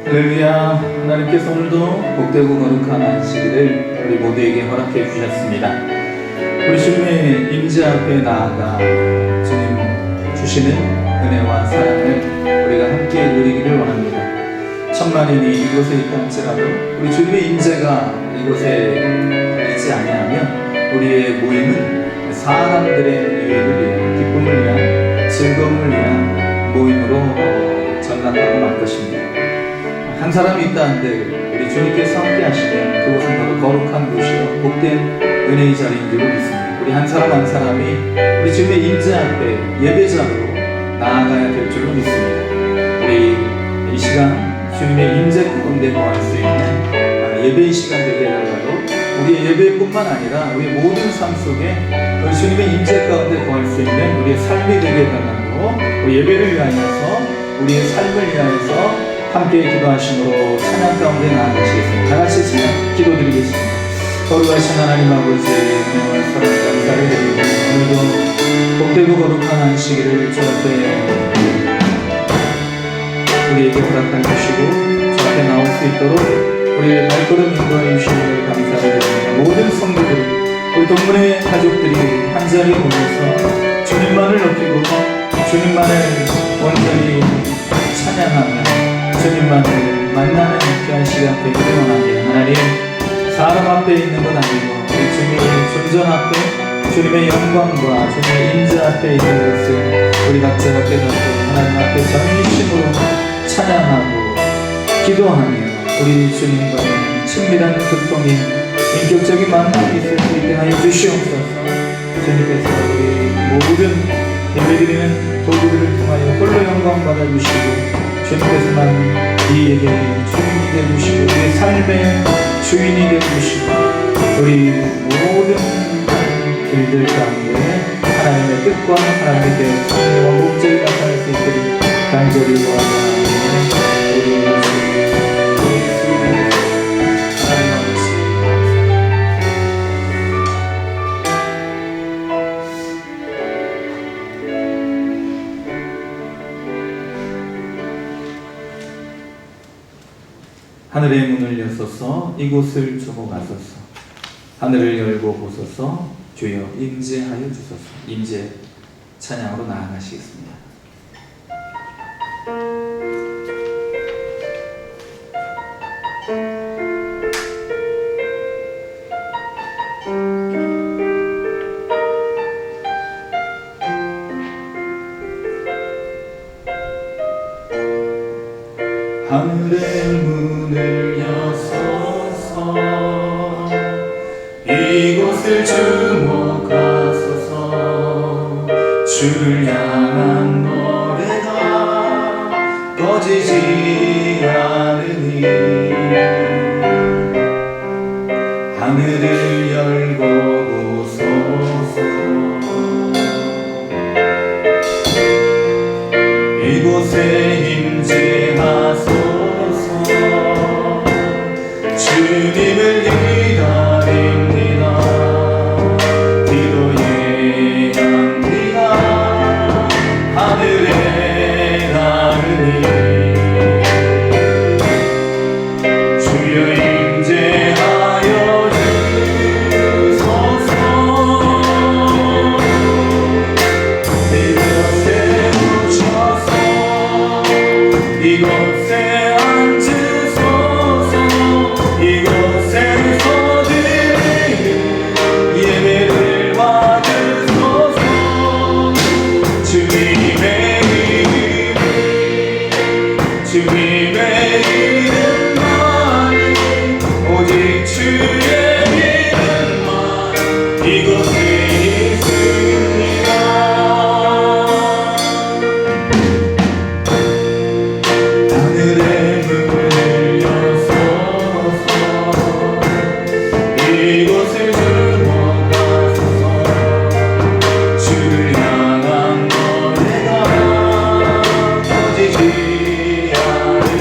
할렐루야. 하나님께서 오늘도 복되고 거룩한 안식일을 우리 모두에게 허락해 주셨습니다. 우리 주님의 임재 앞에 나아가 주님 주시는 은혜와 사랑을 우리가 함께 누리기를 원합니다. 천만인이 이곳에 있다 할지라도 우리 주님의 임재가 이곳에 있지 아니하면 우리의 모임은 사람들의 유익을 위한, 기쁨을 위한, 즐거움을 위한 모임으로 전락하고 말 것입니다. 한 사람이 있다 한들 우리 주님께서 함께 하시면 그곳은 바로 거룩한 곳이요 복된 은혜의 자리인 줄 믿습니다. 우리 한 사람 한 사람이 우리 주님의 임재 앞에 예배자로 나아가야 될 줄로 믿습니다. 우리 이 시간 주님의 임재 가운데 거할 수 있는 예배의 시간 되게 해달라고, 우리의 예배뿐만 아니라 우리의 모든 삶 속에 우리 주님의 임재 가운데 거할 수 있는 우리의 삶이 되게 해달라고, 우리 예배를 위하여서 우리의 삶을 위하여서 함께 기도하심으로 찬양 가운데 나아가시겠습니다. 다같이 찬양 기도드리겠습니다. 거룩하신 하나님 아버지, 은혜와 사랑 감사를 드리고 오늘도 복되고 거룩한 안식일을 주 앞에 우리에게 허락해 주시고 주 앞에 나올 수 있도록 우리의 발걸음 인도해 주시는 감사를 드립니다. 모든 성도들, 우리 동문의 가족들이 한자리에 모여서 주님만을 높이고 주님만을 온전히 찬양하며 주님만을 만나는 귀한 시간 되기를 원합니다. 하나님, 사람 앞에 있는 건 아니고 우리 주님의 존전 앞에 주님의 영광과 주님의 임재 앞에 있는 것을 우리 각자가 깨닫고 하나님 앞에 전심으로 찬양하고 기도하며 우리 주님과의 친밀한 소통이 인격적인 만남이 있을 수 있게 하여 주시옵소서. 주님께서 우리 모든 예배드리는 도구들을 통하여 홀로 영광 받아주시고 주님께서만 이에게 주인이 되어주시고 우리의 삶의 주인이 되어주시고 우리 모든 일들 가운데 하나님의 뜻과 하나님의 계획, 성령과 목적이 나타날 수 있도록 간절히 원하는 우리 하늘의 문을 여소서 이곳을 주목하소서. 하늘을 열고 보소서. 주여 임재하여 주소서. 임재 찬양으로 나아가시겠습니다. 하늘의 문을 여소서. 이곳을 주목하소서. 주를 향한 노래가 꺼지지 않으니 하늘을 열고 보소서. 이곳에 임재하소서. 주님을 기다립니다. 기도의 향기가 하늘에 나르니 주여 임재하여 주소서. 이곳에 오셔서 이곳에 앉으소서. 이곳에서 드리는 예배를 받으소서. 주님의 주님의 이름만이 오직 주의 이름만 이곳에 있습니다. 하늘의 문을 여소서. 이곳을 주목하소서. 주를 향한 노래가 꺼지지 않으니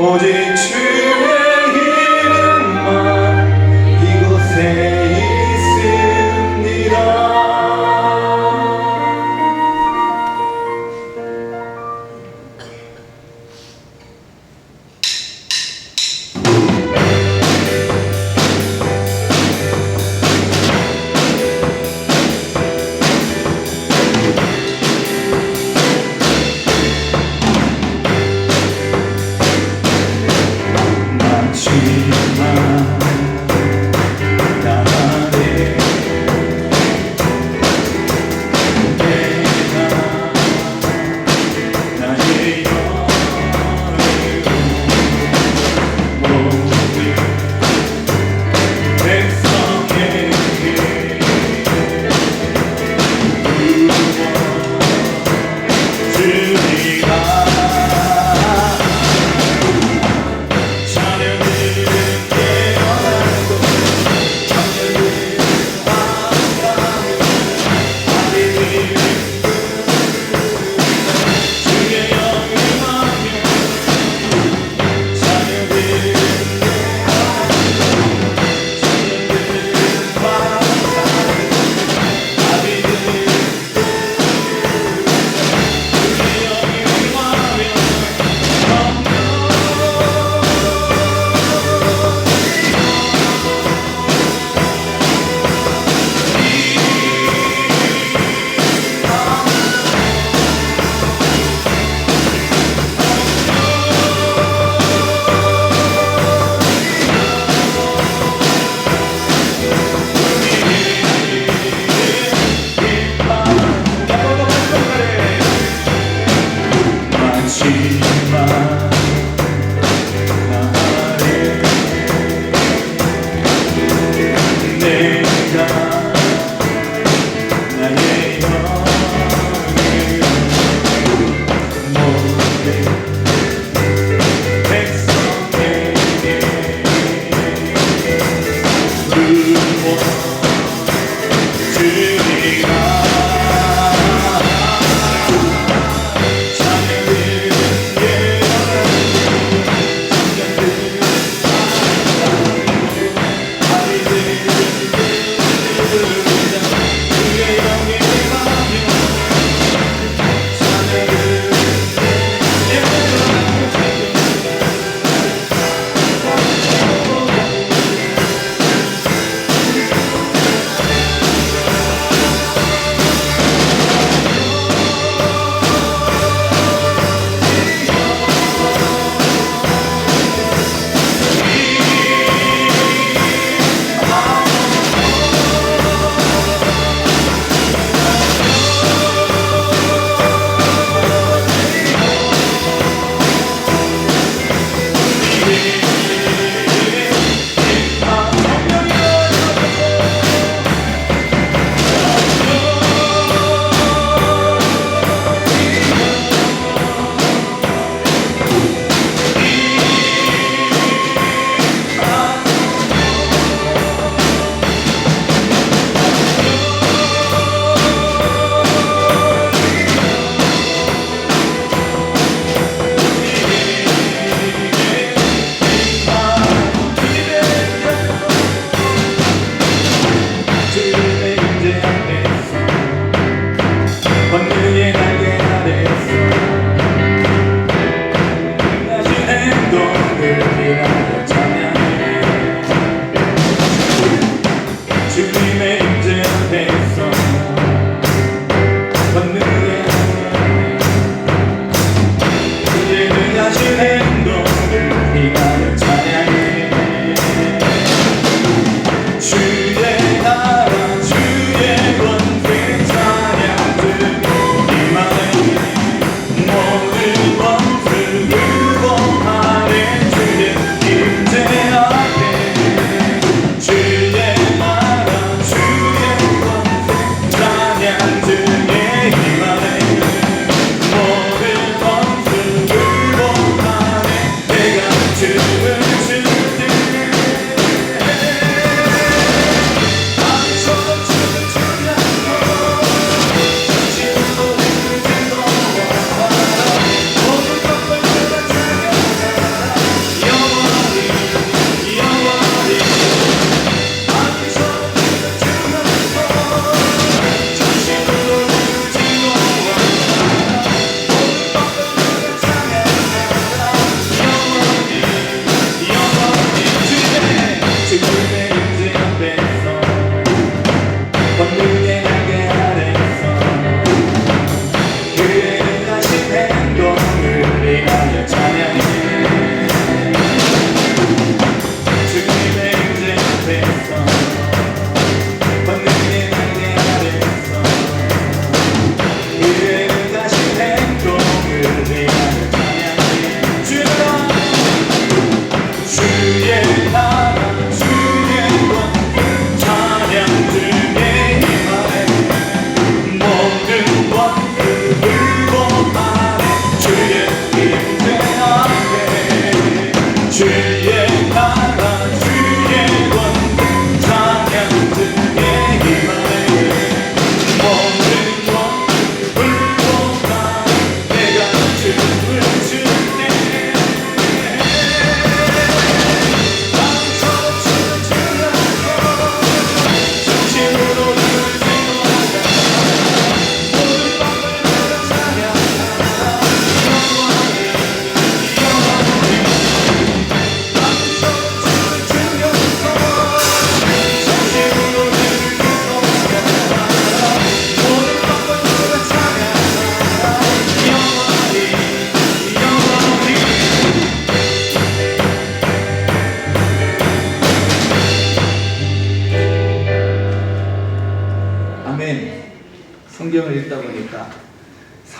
오직 주의 이름만 이곳에 있습니다.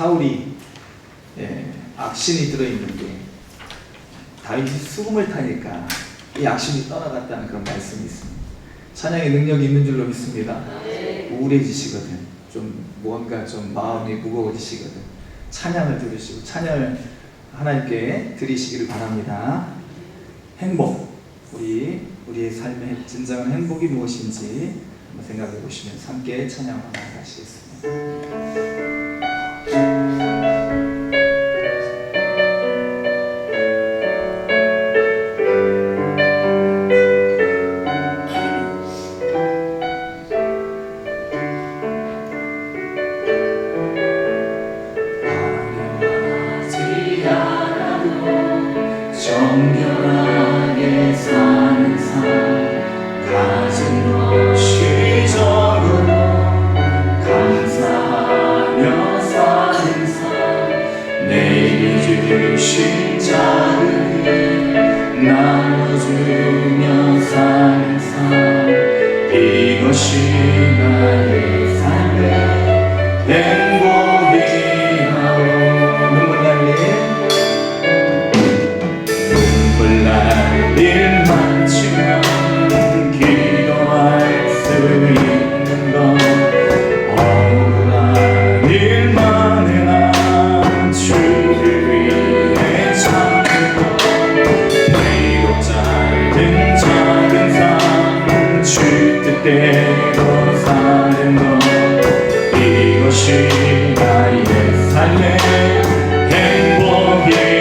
사울이 악신이 들어있는 게 다윗이 수금을 타니까 이 악신이 떠나갔다는 그런 말씀이 있습니다. 찬양의 능력이 있는 줄로 믿습니다. 우울해지시거든, 좀 뭔가 좀 마음이 무거워지시거든, 찬양을 들으시고 찬양을 하나님께 드리시기를 바랍니다. 행복, 우리의 삶의 진정한 행복이 무엇인지 한번 생각해 보시면서 함께 찬양을 나아가시겠습니다. 정결하게 사는 삶, 가진 것이 적어도 감사하며 사는 삶, 내게 주신 작은 일 나눠주며 사는 삶, 이것이 나의 삶의 행복이라오. 눈물 날 일 많지만 기도할 수 있는 건 억울한 일 많으나 주를 위해 참는 것, 비록 짧은 작은 삶 주 뜻대로 사는 것, 이것이 나의 삶의 행복이라고.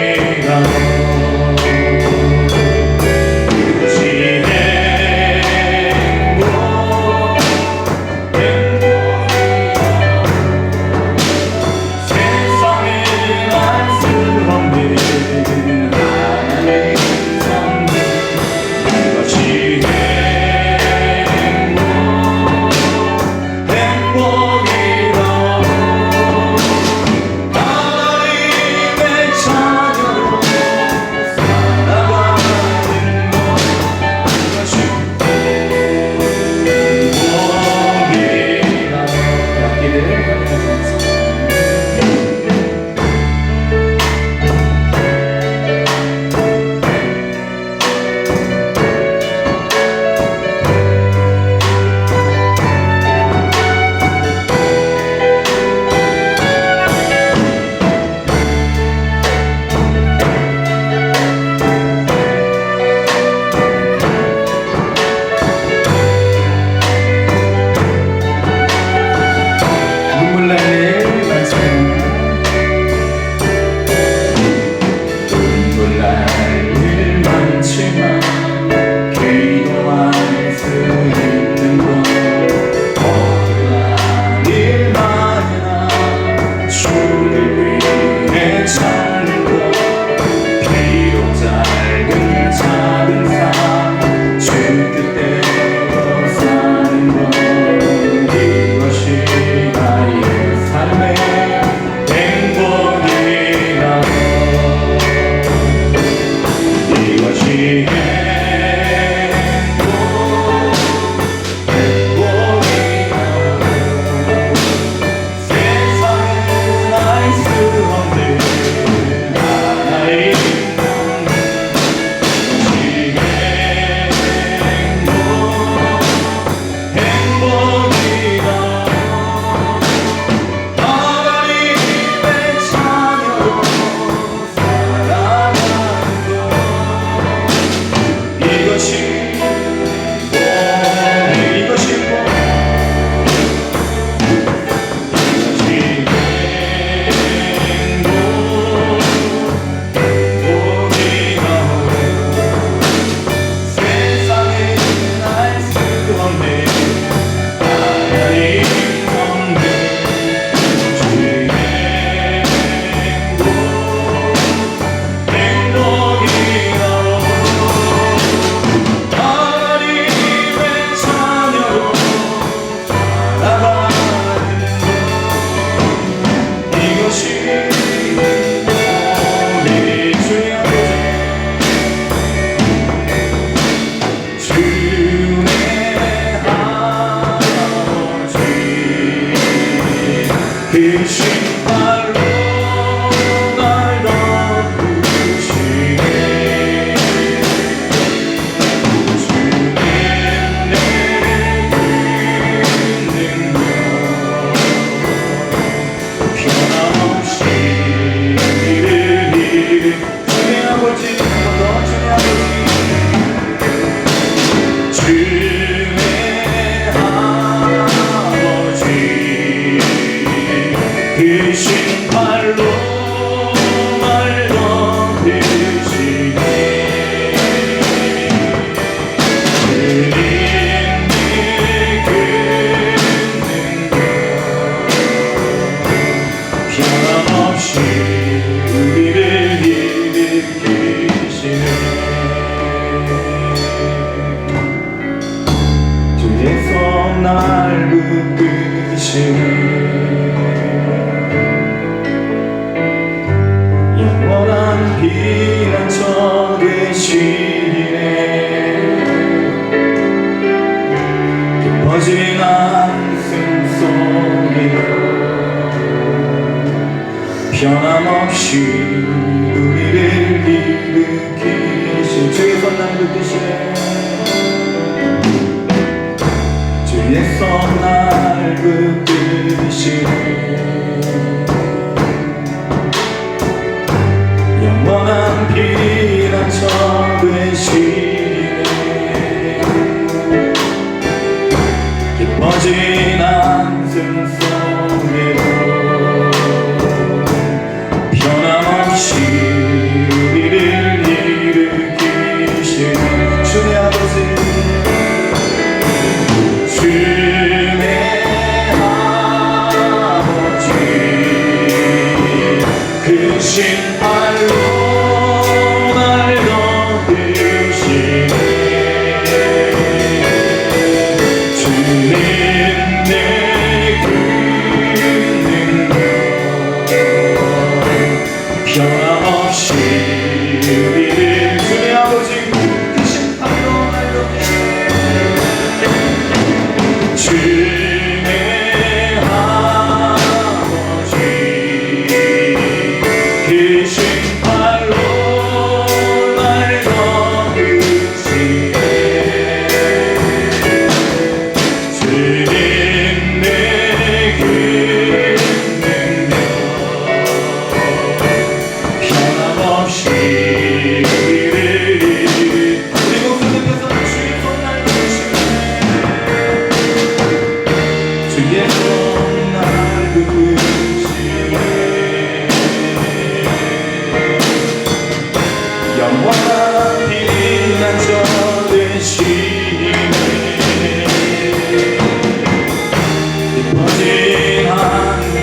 세상은 알 수 변함없이 우리를 일으키신 주의 손날 붙드시네 주의 손날 붙드시네 영원한 피난처 되시네 깊어진 한숨 속에도 변함없이 우리를 일으키시는 주의 아버지 주의 아버지 그 신발로 날 덮으시네 주님 내 능력 변함없이 우리를 주의 아버지 그 신발로 날 덮으시네 주의 아버지 그 신발로 날 덮으시네 주님 내 능력 변함없이 우리를 우리 목소리 높여서 주의 손날 붙드시네 주의 손날 붙드시네 영원한 피난처 되시네 깊어진 한숨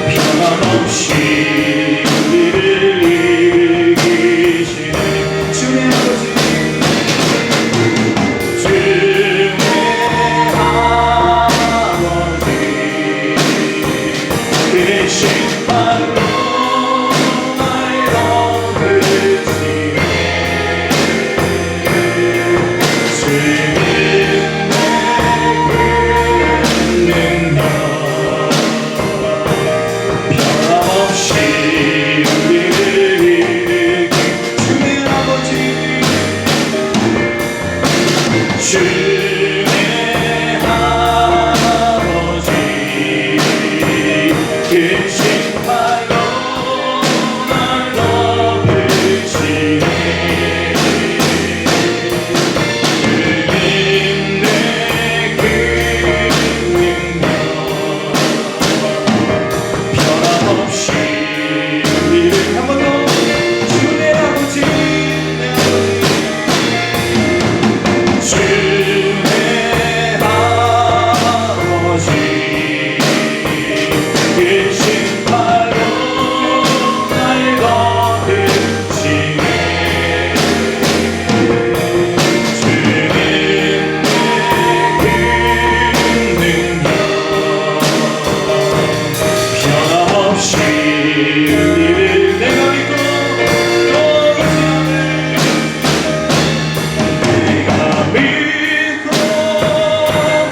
변함없이 우리를 일으키시네 주의 아버지 주의 아버지 그 신발로 날 덮으시네 주님 내 능력 변함없이 우리를 일으킨 주의 아버지 주의 아버지 그 신발로 날 덮으시네 주님 내 능력 변함없이 우리를 한 번 더 주의 아버지 내 아버지 주의 아버지 그 신발로 날 덮으시네 주님 내 능력 변함없이 우리를 내가 믿고 떠오르지 않네 내가 믿고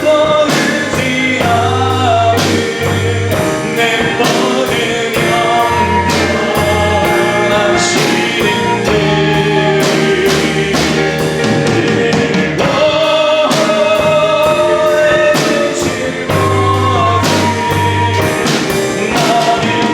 떠오르지 않네 내 모든 영원하시는 주 나는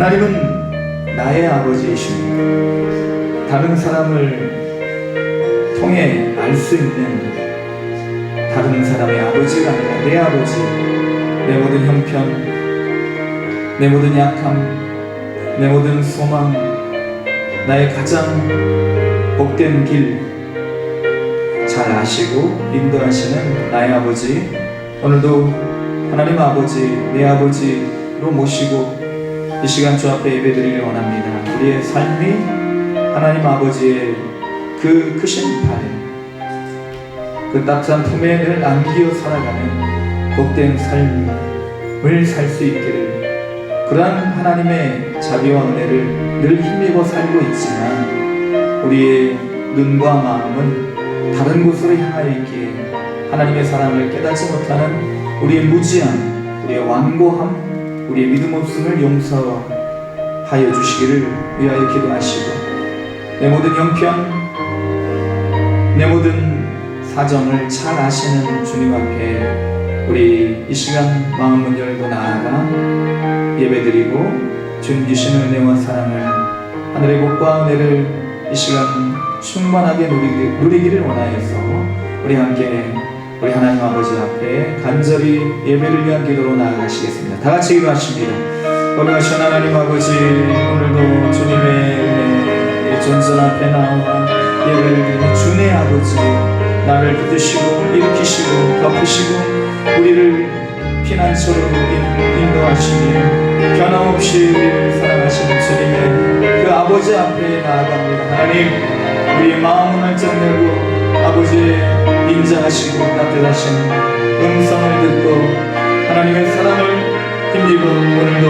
하나님은 나의 아버지이십니다. 다른 사람을 통해 알 수 있는 다른 사람의 아버지가 아니라 내 아버지, 내 모든 형편, 내 모든 약함, 내 모든 소망, 나의 가장 복된 길 잘 아시고 인도하시는 나의 아버지, 오늘도 하나님 아버지, 내 아버지로 모시고 이 시간 주 앞에 예배드리길 원합니다. 우리의 삶이 하나님 아버지의 그 크신 팔, 그 따뜻한 품에 늘 안기어 살아가는 복된 삶을 살 수 있기를, 그러한 하나님의 자비와 은혜를 늘 힘입어 살고 있지만 우리의 눈과 마음은 다른 곳으로 향하여 있기에 하나님의 사랑을 깨닫지 못하는 우리의 무지함, 우리의 완고함, 우리의 믿음 없음을 용서하여 주시기를 위하여 기도하시고, 내 모든 형편, 내 모든 사정을 잘 아시는 주님 앞에 우리 이 시간 마음문 열고 나아가 예배드리고 주님 주시는 은혜와 사랑을, 하늘의 복과 은혜를 이 시간 충만하게 누리기를 원하여서 우리 함께 우리 하나님 아버지 앞에 간절히 예배를 위한 기도로 나아가시겠습니다. 다 같이 기도하십니다. 거룩하신 하나님 아버지, 오늘도 주님의 은혜 존전 앞에 나와 예배를 드리는 주의 아버지, 나를 붙드시고 일으키시고 덮으시고 우리를 피난처로 인도하시니 변함없이 우리를 사랑하시는 주님의 그 아버지 앞에 나아갑니다. 하나님, 우리의 마음을 활짝 열고 아버지의 인자하시고 따뜻하신 음성을 듣고 하나님의 사랑을 힘입어 오늘도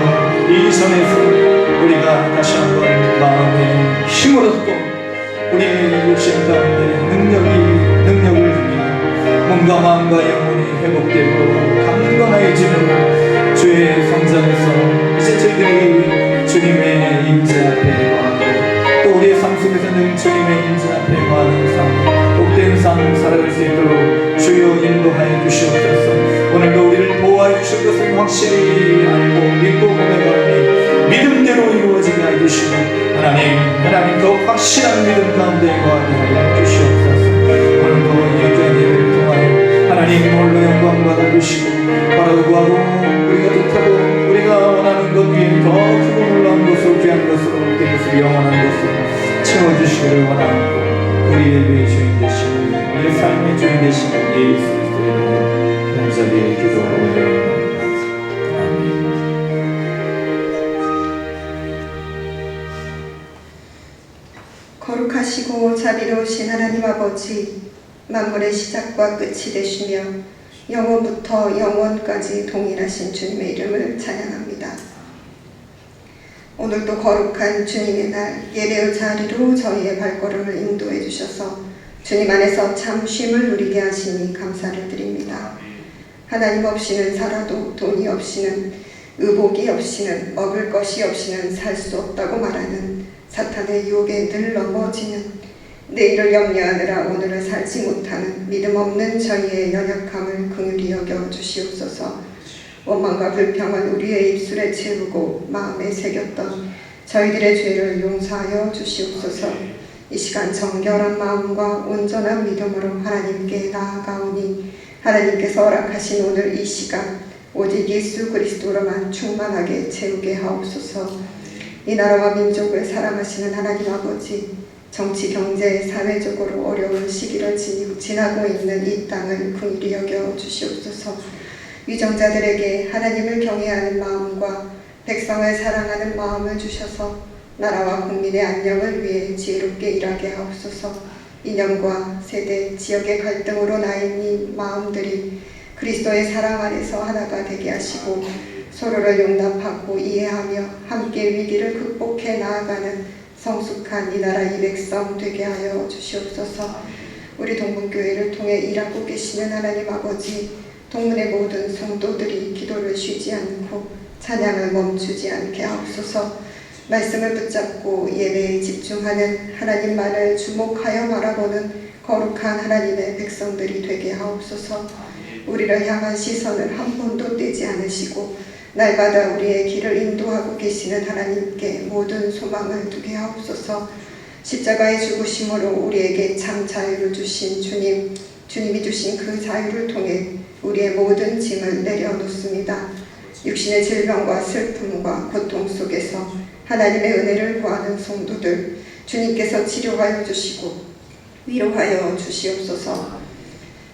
이 전에서 우리가 다시 한번 마음에 힘을 얻고 우리의 욕심 가운데 능력을 주며 몸과 마음과 영혼이 회복되고 강건해지는 주의 성전에서 이제 저희들이 주님의 임재 앞에 거하고 또 우리의 삶 속에서 늘 주님의 임재 앞에 거하는 삶, 복된 삶을 살아갈 수 있도록 주여 인도하여 주시옵소서. 오늘도 우리를 보호하여 주실 것을 확실히 알고 믿고 고백하니 믿음대로 이루어지게 하여 주시고 하나님 더 확실한 믿음 가운데 거하게 하여 주시옵소서. 오늘도 예배의 예배를 통하여 하나님 홀로 영광 받아주시고 바라고 구하고 우리가 뜻하고 우리가 원하는 것 위에 더 크고 놀라운 것으로 귀한 것으로 그 것을 영원한 것으로 채워주시기를 원하고 우리의 예배의 주인 되시는 우리의 삶의 주인 되시는 예수 그리스도의 이름으로 간절히 기도 올려옵니다. 거룩하시고 자비로우신 하나님 아버지, 만물의 시작과 끝이 되시며 영원부터 영원까지 동일하신 주님의 이름을 찬양합니다. 오늘도 거룩한 주님의 날 예배의 자리로 저희의 발걸음을 인도해 주셔서 주님 안에서 참 쉼을 누리게 하시니 감사를 드립니다. 하나님 없이는 살아도 돈이 없이는, 의복이 없이는, 먹을 것이 없이는 살 수 없다고 말하는 사탄의 유혹에 늘 넘어지는, 내일을 염려하느라 오늘을 살지 못하는 믿음 없는 저희의 연약함을 긍휼히 여겨 주시옵소서. 원망과 불평을 우리의 입술에 채우고 마음에 새겼던 저희들의 죄를 용서하여 주시옵소서. 이 시간 정결한 마음과 온전한 믿음으로 하나님께 나아가오니 하나님께서 허락하신 오늘 이 시간 오직 예수 그리스도로만 충만하게 채우게 하옵소서. 이 나라와 민족을 사랑하시는 하나님 아버지, 정치, 경제, 사회적으로 어려운 시기를 지나고 있는 이 땅을 긍휼히 여겨 주시옵소서. 위정자들에게 하나님을 경외하는 마음과 백성을 사랑하는 마음을 주셔서 나라와 국민의 안녕을 위해 지혜롭게 일하게 하옵소서. 이념과 세대, 지역의 갈등으로 나인 마음들이 그리스도의 사랑 안에서 하나가 되게 하시고 서로를 용납하고 이해하며 함께 위기를 극복해 나아가는 성숙한 이 나라 이 백성 되게 하여 주시옵소서. 우리 동문교회를 통해 일하고 계시는 하나님 아버지, 동문의 모든 성도들이 기도를 쉬지 않고 찬양을 멈추지 않게 하옵소서. 말씀을 붙잡고 예배에 집중하는 하나님만을 주목하여 바라보는 거룩한 하나님의 백성들이 되게 하옵소서. 우리를 향한 시선을 한 번도 떼지 않으시고 날마다 우리의 길을 인도하고 계시는 하나님께 모든 소망을 두게 하옵소서. 십자가의 죽으심으로 우리에게 참 자유를 주신 주님이 주신 그 자유를 통해 우리의 모든 짐을 내려놓습니다. 육신의 질병과 슬픔과 고통 속에서 하나님의 은혜를 구하는 성도들, 주님께서 치료하여 주시고 위로하여 주시옵소서.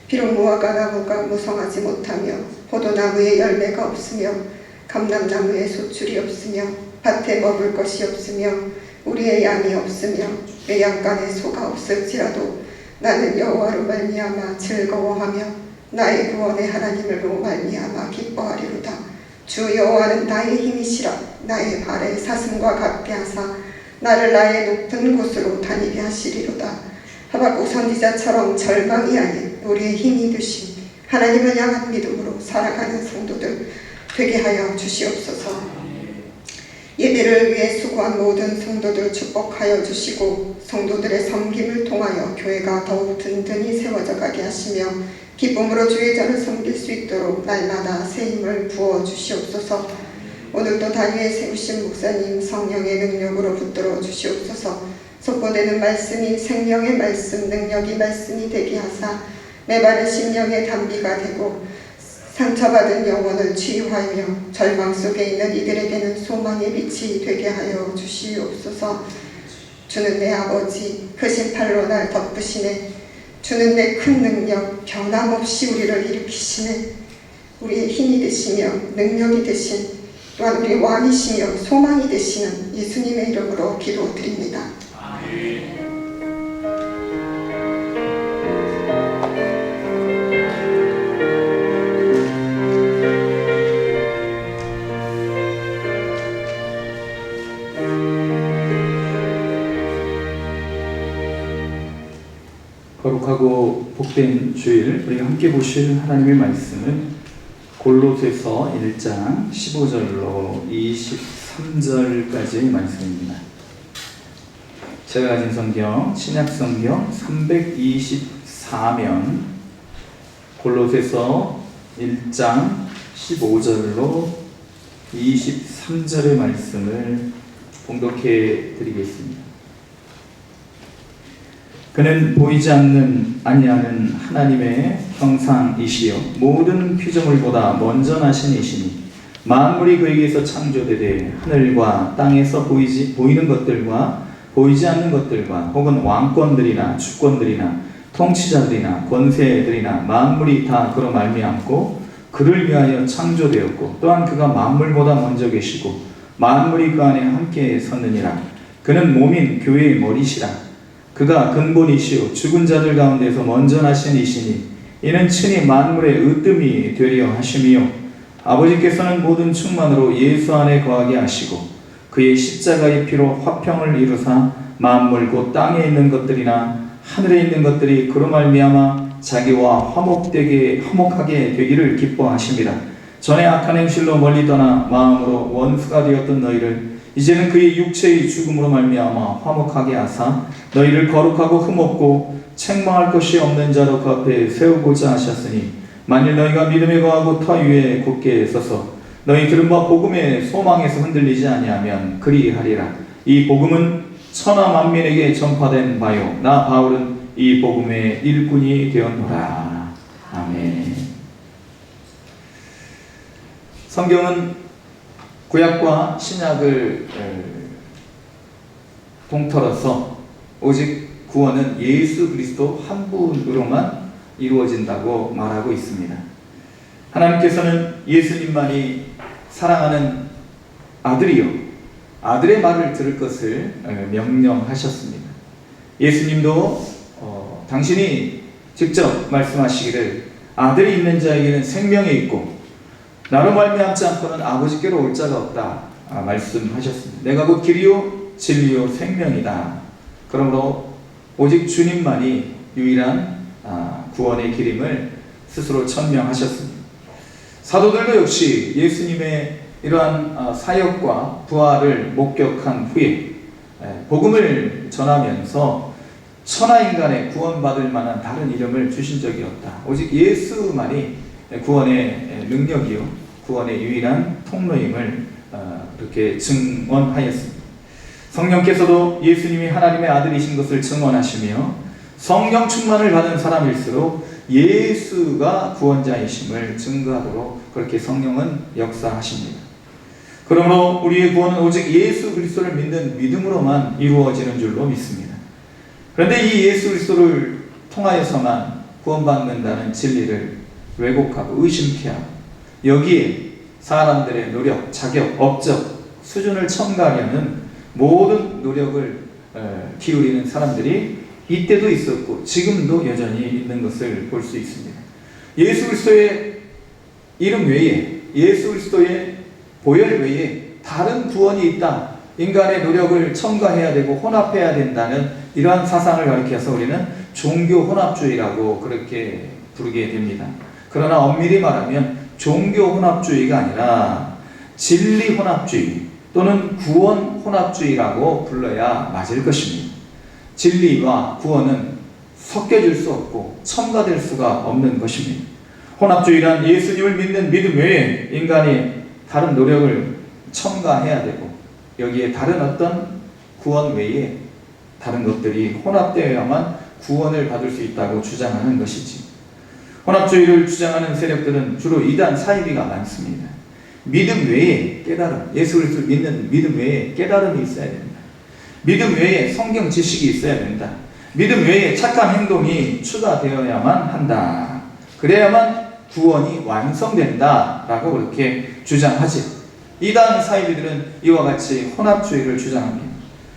비록 무화과 나무가 무성하지 못하며 포도나무에 열매가 없으며 감람나무에 소출이 없으며 밭에 먹을 것이 없으며 우리의 양이 없으며 외양간에 소가 없을지라도 나는 여호와로 말미암아 즐거워하며 나의 구원의 하나님으로 말미암아 기뻐하리로다. 주 여호와는 나의 힘이시라. 나의 발에 사슴과 같게 하사 나를 나의 높은 곳으로 다니게 하시리로다. 하박국 선지자처럼 절망이 아닌 우리의 힘이 되신 하나님을 향한 믿음으로 살아가는 성도들 되게 하여 주시옵소서. 예배를 위해 수고한 모든 성도들 축복하여 주시고 성도들의 섬김을 통하여 교회가 더욱 든든히 세워져 가게 하시며 기쁨으로 주의 전을 섬길 수 있도록 날마다 새 힘을 부어 주시옵소서. 오늘도 단위에 세우신 목사님 성령의 능력으로 붙들어 주시옵소서. 선포되는 말씀이 생명의 말씀, 능력이 말씀이 되게 하사 메마른 심령의 단비가 되고 상처받은 영혼을 치유하며 절망 속에 있는 이들에게는 소망의 빛이 되게 하여 주시옵소서. 주는 내 아버지, 크신 팔로 날 덮으시네. 주는 내 큰 능력, 변함없이 우리를 일으키시네. 우리의 힘이 되시며 능력이 되신 또한 우리의 왕이시며 소망이 되시는 예수님의 이름으로 기도드립니다. 아멘. 거룩하고 복된 주일, 우리가 함께 보실 하나님의 말씀은 골로새서 1장 15절로 23절까지의 말씀입니다. 제가 가진 성경, 신약성경 324면 골로새서 1장 15절로 23절의 말씀을 봉독해 드리겠습니다. 그는 보이지 아니하는 하나님의 형상이시요 모든 피조물보다 먼저 나신 이시니 만물이 그에게서 창조되되 하늘과 땅에서 보이는 것들과 보이지 않는 것들과 혹은 왕권들이나 주권들이나 통치자들이나 권세들이나 만물이 다 그로 말미암고 그를 위하여 창조되었고 또한 그가 만물보다 먼저 계시고 만물이 그 안에 함께 섰느니라. 그는 몸인 교회의 머리시라. 그가 근본이시오 죽은 자들 가운데서 먼저 나신 이시니 이는 친히 만물의 으뜸이 되려 하심이요 아버지께서는 모든 충만으로 예수 안에 거하게 하시고 그의 십자가의 피로 화평을 이루사 만물 곧 땅에 있는 것들이나 하늘에 있는 것들이 그로 말미암아 자기와 화목하게 되기를 기뻐하심이라. 전에 악한 행실로 멀리 떠나 마음으로 원수가 되었던 너희를 이제는 그의 육체의 죽음으로 말미암아 화목하게 하사 너희를 거룩하고 흠없고 책망할 것이 없는 자로 그 앞에 세우고자 하셨으니 만일 너희가 믿음에 거하고 터 위에 굳게 서서 너희 들은 바 복음의 소망에서 흔들리지 아니하면 그리하리라. 이 복음은 천하 만민에게 전파된 바요 나 바울은 이 복음의 일꾼이 되었노라. 아멘. 성경은 구약과 신약을 동떨어서 오직 구원은 예수 그리스도 한 분으로만 이루어진다고 말하고 있습니다. 하나님께서는 예수님만이 사랑하는 아들이요 아들의 말을 들을 것을 명령하셨습니다. 예수님도 당신이 직접 말씀하시기를 아들이 있는 자에게는 생명이 있고 나로 말미암지 않고는 아버지께로 올 자가 없다 말씀하셨습니다. 내가 곧 길이요 진리요 생명이다. 그러므로 오직 주님만이 유일한 구원의 길임을 스스로 천명하셨습니다. 사도들도 역시 예수님의 이러한 사역과 부활을 목격한 후에 복음을 전하면서 천하인간의 구원받을 만한 다른 이름을 주신 적이 없다. 오직 예수만이 구원의 능력이요 구원의 유일한 통로임을 그렇게 증언하였습니다. 성령께서도 예수님이 하나님의 아들이신 것을 증언하시며 성령 충만을 받은 사람일수록 예수가 구원자이심을 증거하도록 그렇게 성령은 역사하십니다. 그러므로 우리의 구원은 오직 예수 그리스도를 믿는 믿음으로만 이루어지는 줄로 믿습니다. 그런데 이 예수 그리스도를 통하여서만 구원받는다는 진리를 왜곡하고 의심케 하고 여기에 사람들의 노력, 자격, 업적, 수준을 첨가하려는 모든 노력을 기울이는 사람들이 이때도 있었고 지금도 여전히 있는 것을 볼 수 있습니다. 예수 그리스도의 이름 외에, 예수 그리스도의 보혈 외에 다른 구원이 있다. 인간의 노력을 첨가해야 되고 혼합해야 된다는 이러한 사상을 가리켜서 우리는 종교 혼합주의라고 그렇게 부르게 됩니다. 그러나 엄밀히 말하면 종교 혼합주의가 아니라 진리 혼합주의 또는 구원 혼합주의라고 불러야 맞을 것입니다. 진리와 구원은 섞여질 수 없고 첨가될 수가 없는 것입니다. 혼합주의란 예수님을 믿는 믿음 외에 인간이 다른 노력을 첨가해야 되고 여기에 다른 어떤 구원 외에 다른 것들이 혼합되어야만 구원을 받을 수 있다고 주장하는 것이지. 혼합주의를 주장하는 세력들은 주로 이단 사이비가 많습니다. 믿음 외에 깨달음, 예수 그리스도를 믿는 믿음 외에 깨달음이 있어야 된다. 믿음 외에 성경 지식이 있어야 된다. 믿음 외에 착한 행동이 추가되어야만 한다. 그래야만 구원이 완성된다 라고 그렇게 주장하지. 이단 사이비들은 이와 같이 혼합주의를 주장합니다.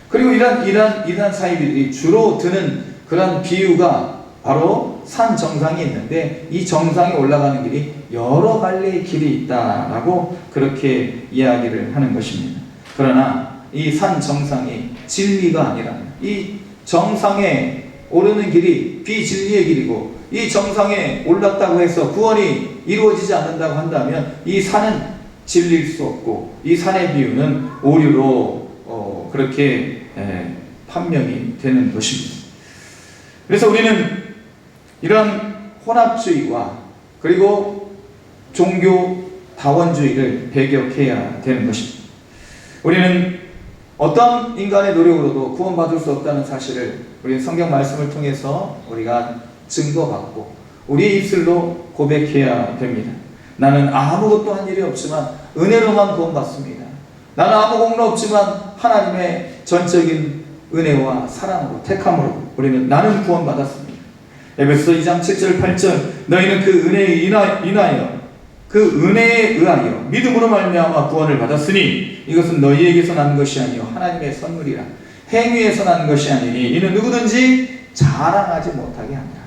그리고 이단 사이비들이 주로 드는 그런 비유가 바로 산 정상이 있는데 이 정상에 올라가는 길이 여러 갈래의 길이 있다라고 그렇게 이야기를 하는 것입니다. 그러나 이 산 정상이 진리가 아니라 이 정상에 오르는 길이 비진리의 길이고 이 정상에 올랐다고 해서 구원이 이루어지지 않는다고 한다면 이 산은 진리일 수 없고 이 산의 비유는 오류로 그렇게 판명이 되는 것입니다. 그래서 우리는 이런 혼합주의와 그리고 종교 다원주의를 배격해야 되는 것입니다. 우리는 어떤 인간의 노력으로도 구원받을 수 없다는 사실을 우리 성경 말씀을 통해서 우리가 증거받고 우리의 입술로 고백해야 됩니다. 나는 아무것도 한 일이 없지만 은혜로만 구원받습니다. 나는 아무 공로 없지만 하나님의 전적인 은혜와 사랑으로 택함으로 우리는 나는 구원받았습니다. 에베소서 2장 7절 8절 너희는 그 은혜에 인하여 그 은혜에 의하여 믿음으로 말미암아 구원을 받았으니 이것은 너희에게서 난 것이 아니요 하나님의 선물이라. 행위에서 난 것이 아니니 이는 누구든지 자랑하지 못하게 하니라.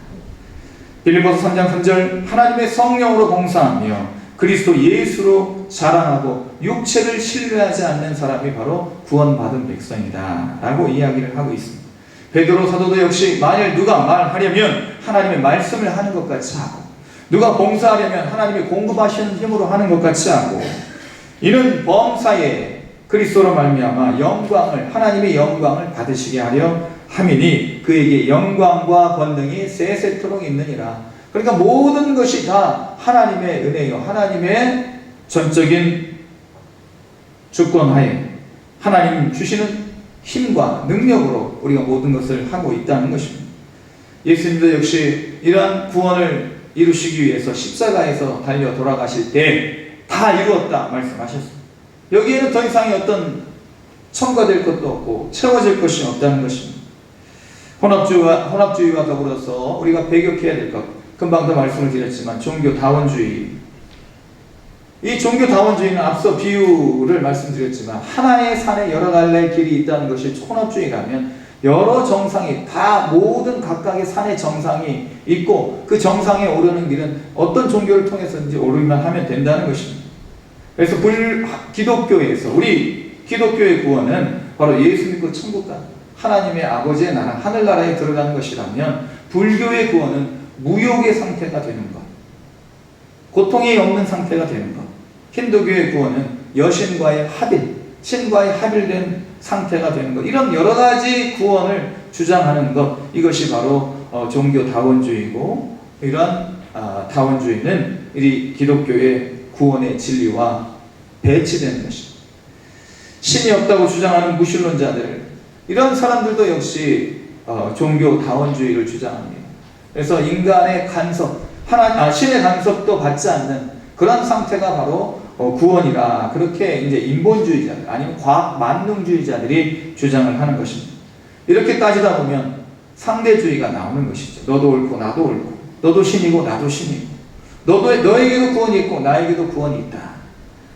빌립보서 3장 3절 하나님의 성령으로 봉사하며 그리스도 예수로 자랑하고 육체를 신뢰하지 않는 사람이 바로 구원받은 백성이다 라고 이야기를 하고 있습니다. 베드로 사도도 역시 만일 누가 말하려면 하나님의 말씀을 하는 것 같이 하고 누가 봉사하려면 하나님이 공급하시는 힘으로 하는 것 같이 하고 이는 범사에 그리스도로 말미암아 영광을 하나님의 영광을 받으시게 하려 함이니 그에게 영광과 권능이 세세토록 있느니라. 그러니까 모든 것이 다 하나님의 은혜요 하나님의 전적인 주권하에 하나님 주시는 힘과 능력으로 우리가 모든 것을 하고 있다는 것입니다. 예수님도 역시 이러한 구원을 이루시기 위해서 십자가에서 달려 돌아가실 때 다 이루었다 말씀하셨습니다. 여기에는 더 이상의 어떤 첨가될 것도 없고 채워질 것이 없다는 것입니다. 혼합주의와 더불어서 우리가 배격해야 될 것, 금방 더 말씀을 드렸지만 종교다원주의. 이 종교다원주의는 앞서 비유를 말씀드렸지만 하나의 산에 여러 갈래의 길이 있다는 것이 혼합주의라면 여러 정상이 다 모든 각각의 산의 정상이 있고 그 정상에 오르는 길은 어떤 종교를 통해서든지 오르기만 하면 된다는 것입니다. 그래서 기독교에서 우리 기독교의 구원은 바로 예수 믿고 천국 가는 하나님의 아버지의 나라 하늘나라에 들어가는 것이라면 불교의 구원은 무욕의 상태가 되는 것, 고통이 없는 상태가 되는 것, 힌두교의 구원은 여신과의 합일, 신과의 합일된 상태가 되는 것, 이런 여러 가지 구원을 주장하는 것, 이것이 바로 종교 다원주의고 이러한 다원주의는 이 기독교의 구원의 진리와 배치되는 것입니다. 신이 없다고 주장하는 무신론자들, 이런 사람들도 역시 종교 다원주의를 주장합니다. 그래서 인간의 간섭, 신의 간섭도 받지 않는 그런 상태가 바로 구원이라, 그렇게 이제 인본주의자들 아니면 과학 만능주의자들이 주장을 하는 것입니다. 이렇게 따지다 보면 상대주의가 나오는 것이죠. 너도 옳고 나도 옳고, 너도 신이고 나도 신이고, 너에게도 구원이 있고 나에게도 구원이 있다.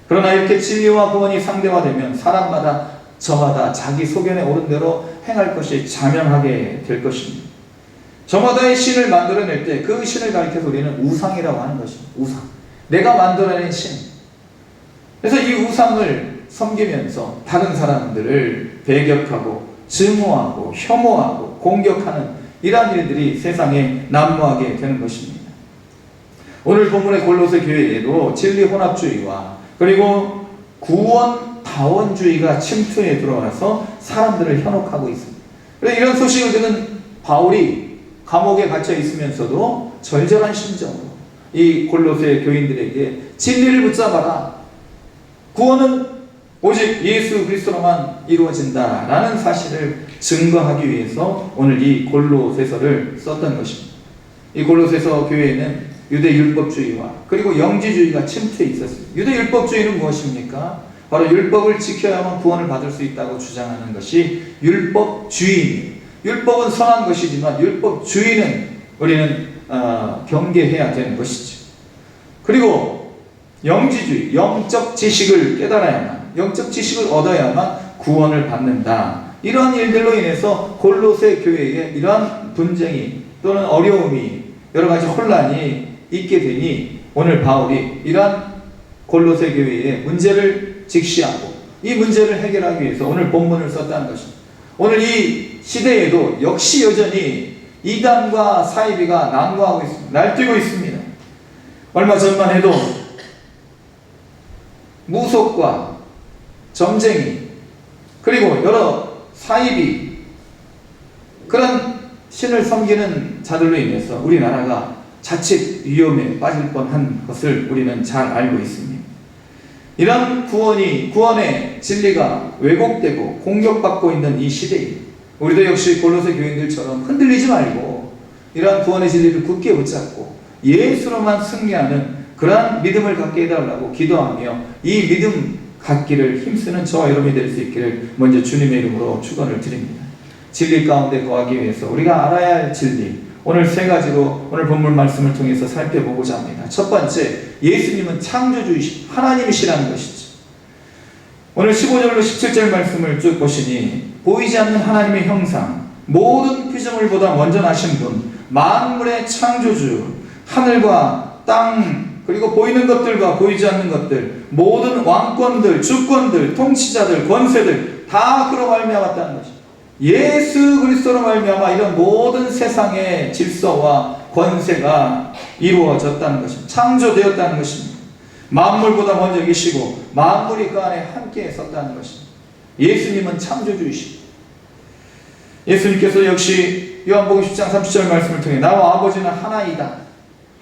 그러나 이렇게 진리와 구원이 상대화되면 사람마다 저마다 자기 소견에 오른 대로 행할 것이 자명하게 될 것입니다. 저마다의 신을 만들어낼 때 그 신을 가리켜서 우리는 우상이라고 하는 것입니다. 우상. 내가 만들어낸 신. 그래서 이 우상을 섬기면서 다른 사람들을 배격하고 증오하고 혐오하고 공격하는 이러한 일들이 세상에 난무하게 되는 것입니다. 오늘 본문의 골로새 교회에도 진리 혼합주의와 그리고 구원 다원주의가 침투해 들어와서 사람들을 현혹하고 있습니다. 그래서 이런 소식을 듣는 바울이 감옥에 갇혀 있으면서도 절절한 심정으로 이 골로새 교인들에게 진리를 붙잡아라, 구원은 오직 예수 그리스도로만 이루어진다라는 사실을 증거하기 위해서 오늘 이 골로새서를 썼던 것입니다. 이 골로새서 교회에는 유대 율법주의와 그리고 영지주의가 침투해 있었습니다. 유대 율법주의는 무엇입니까? 바로 율법을 지켜야만 구원을 받을 수 있다고 주장하는 것이 율법주의입니다. 율법은 선한 것이지만 율법주의는 우리는 경계해야 되는 것이죠. 그리고 영지주의, 영적 지식을 깨달아야만, 영적 지식을 얻어야만 구원을 받는다. 이러한 일들로 인해서 골로새 교회에 이러한 분쟁이 또는 어려움이, 여러 가지 혼란이 있게 되니 오늘 바울이 이러한 골로새 교회의 문제를 직시하고 이 문제를 해결하기 위해서 오늘 본문을 썼다는 것입니다. 오늘 이 시대에도 역시 여전히 이단과 사이비가 난무하고 있습니다. 날뛰고 있습니다. 얼마 전만 해도 무속과 점쟁이 그리고 여러 사이비, 그런 신을 섬기는 자들로 인해서 우리나라가 자칫 위험에 빠질 뻔한 것을 우리는 잘 알고 있습니다. 이런 구원의 진리가 왜곡되고 공격받고 있는 이 시대에 우리도 역시 골로새 교인들처럼 흔들리지 말고 이러한 구원의 진리를 굳게 붙잡고 예수로만 승리하는 그러한 믿음을 갖게 해달라고 기도하며 이 믿음 갖기를 힘쓰는 저와 여러분이 될 수 있기를 먼저 주님의 이름으로 축원을 드립니다. 진리 가운데 거하기 위해서 우리가 알아야 할 진리, 오늘 세 가지로 오늘 본문 말씀을 통해서 살펴보고자 합니다. 첫 번째, 예수님은 창조주이시 하나님이시라는 것이죠. 오늘 15절로 17절 말씀을 쭉 보시니 보이지 않는 하나님의 형상, 모든 피조물보다 먼저 나신 분, 만물의 창조주, 하늘과 땅 그리고 보이는 것들과 보이지 않는 것들, 모든 왕권들, 주권들, 통치자들, 권세들 다 그로 말미암았다는 것입니다. 예수 그리스도로 말미암아 이런 모든 세상의 질서와 권세가 이루어졌다는 것입니다. 창조되었다는 것입니다. 만물보다 먼저 계시고 만물이 그 안에 함께 섰다는 것입니다. 예수님은 창조주이십니다. 예수님께서 역시 요한복음 10장 30절 말씀을 통해 나와 아버지는 하나이다,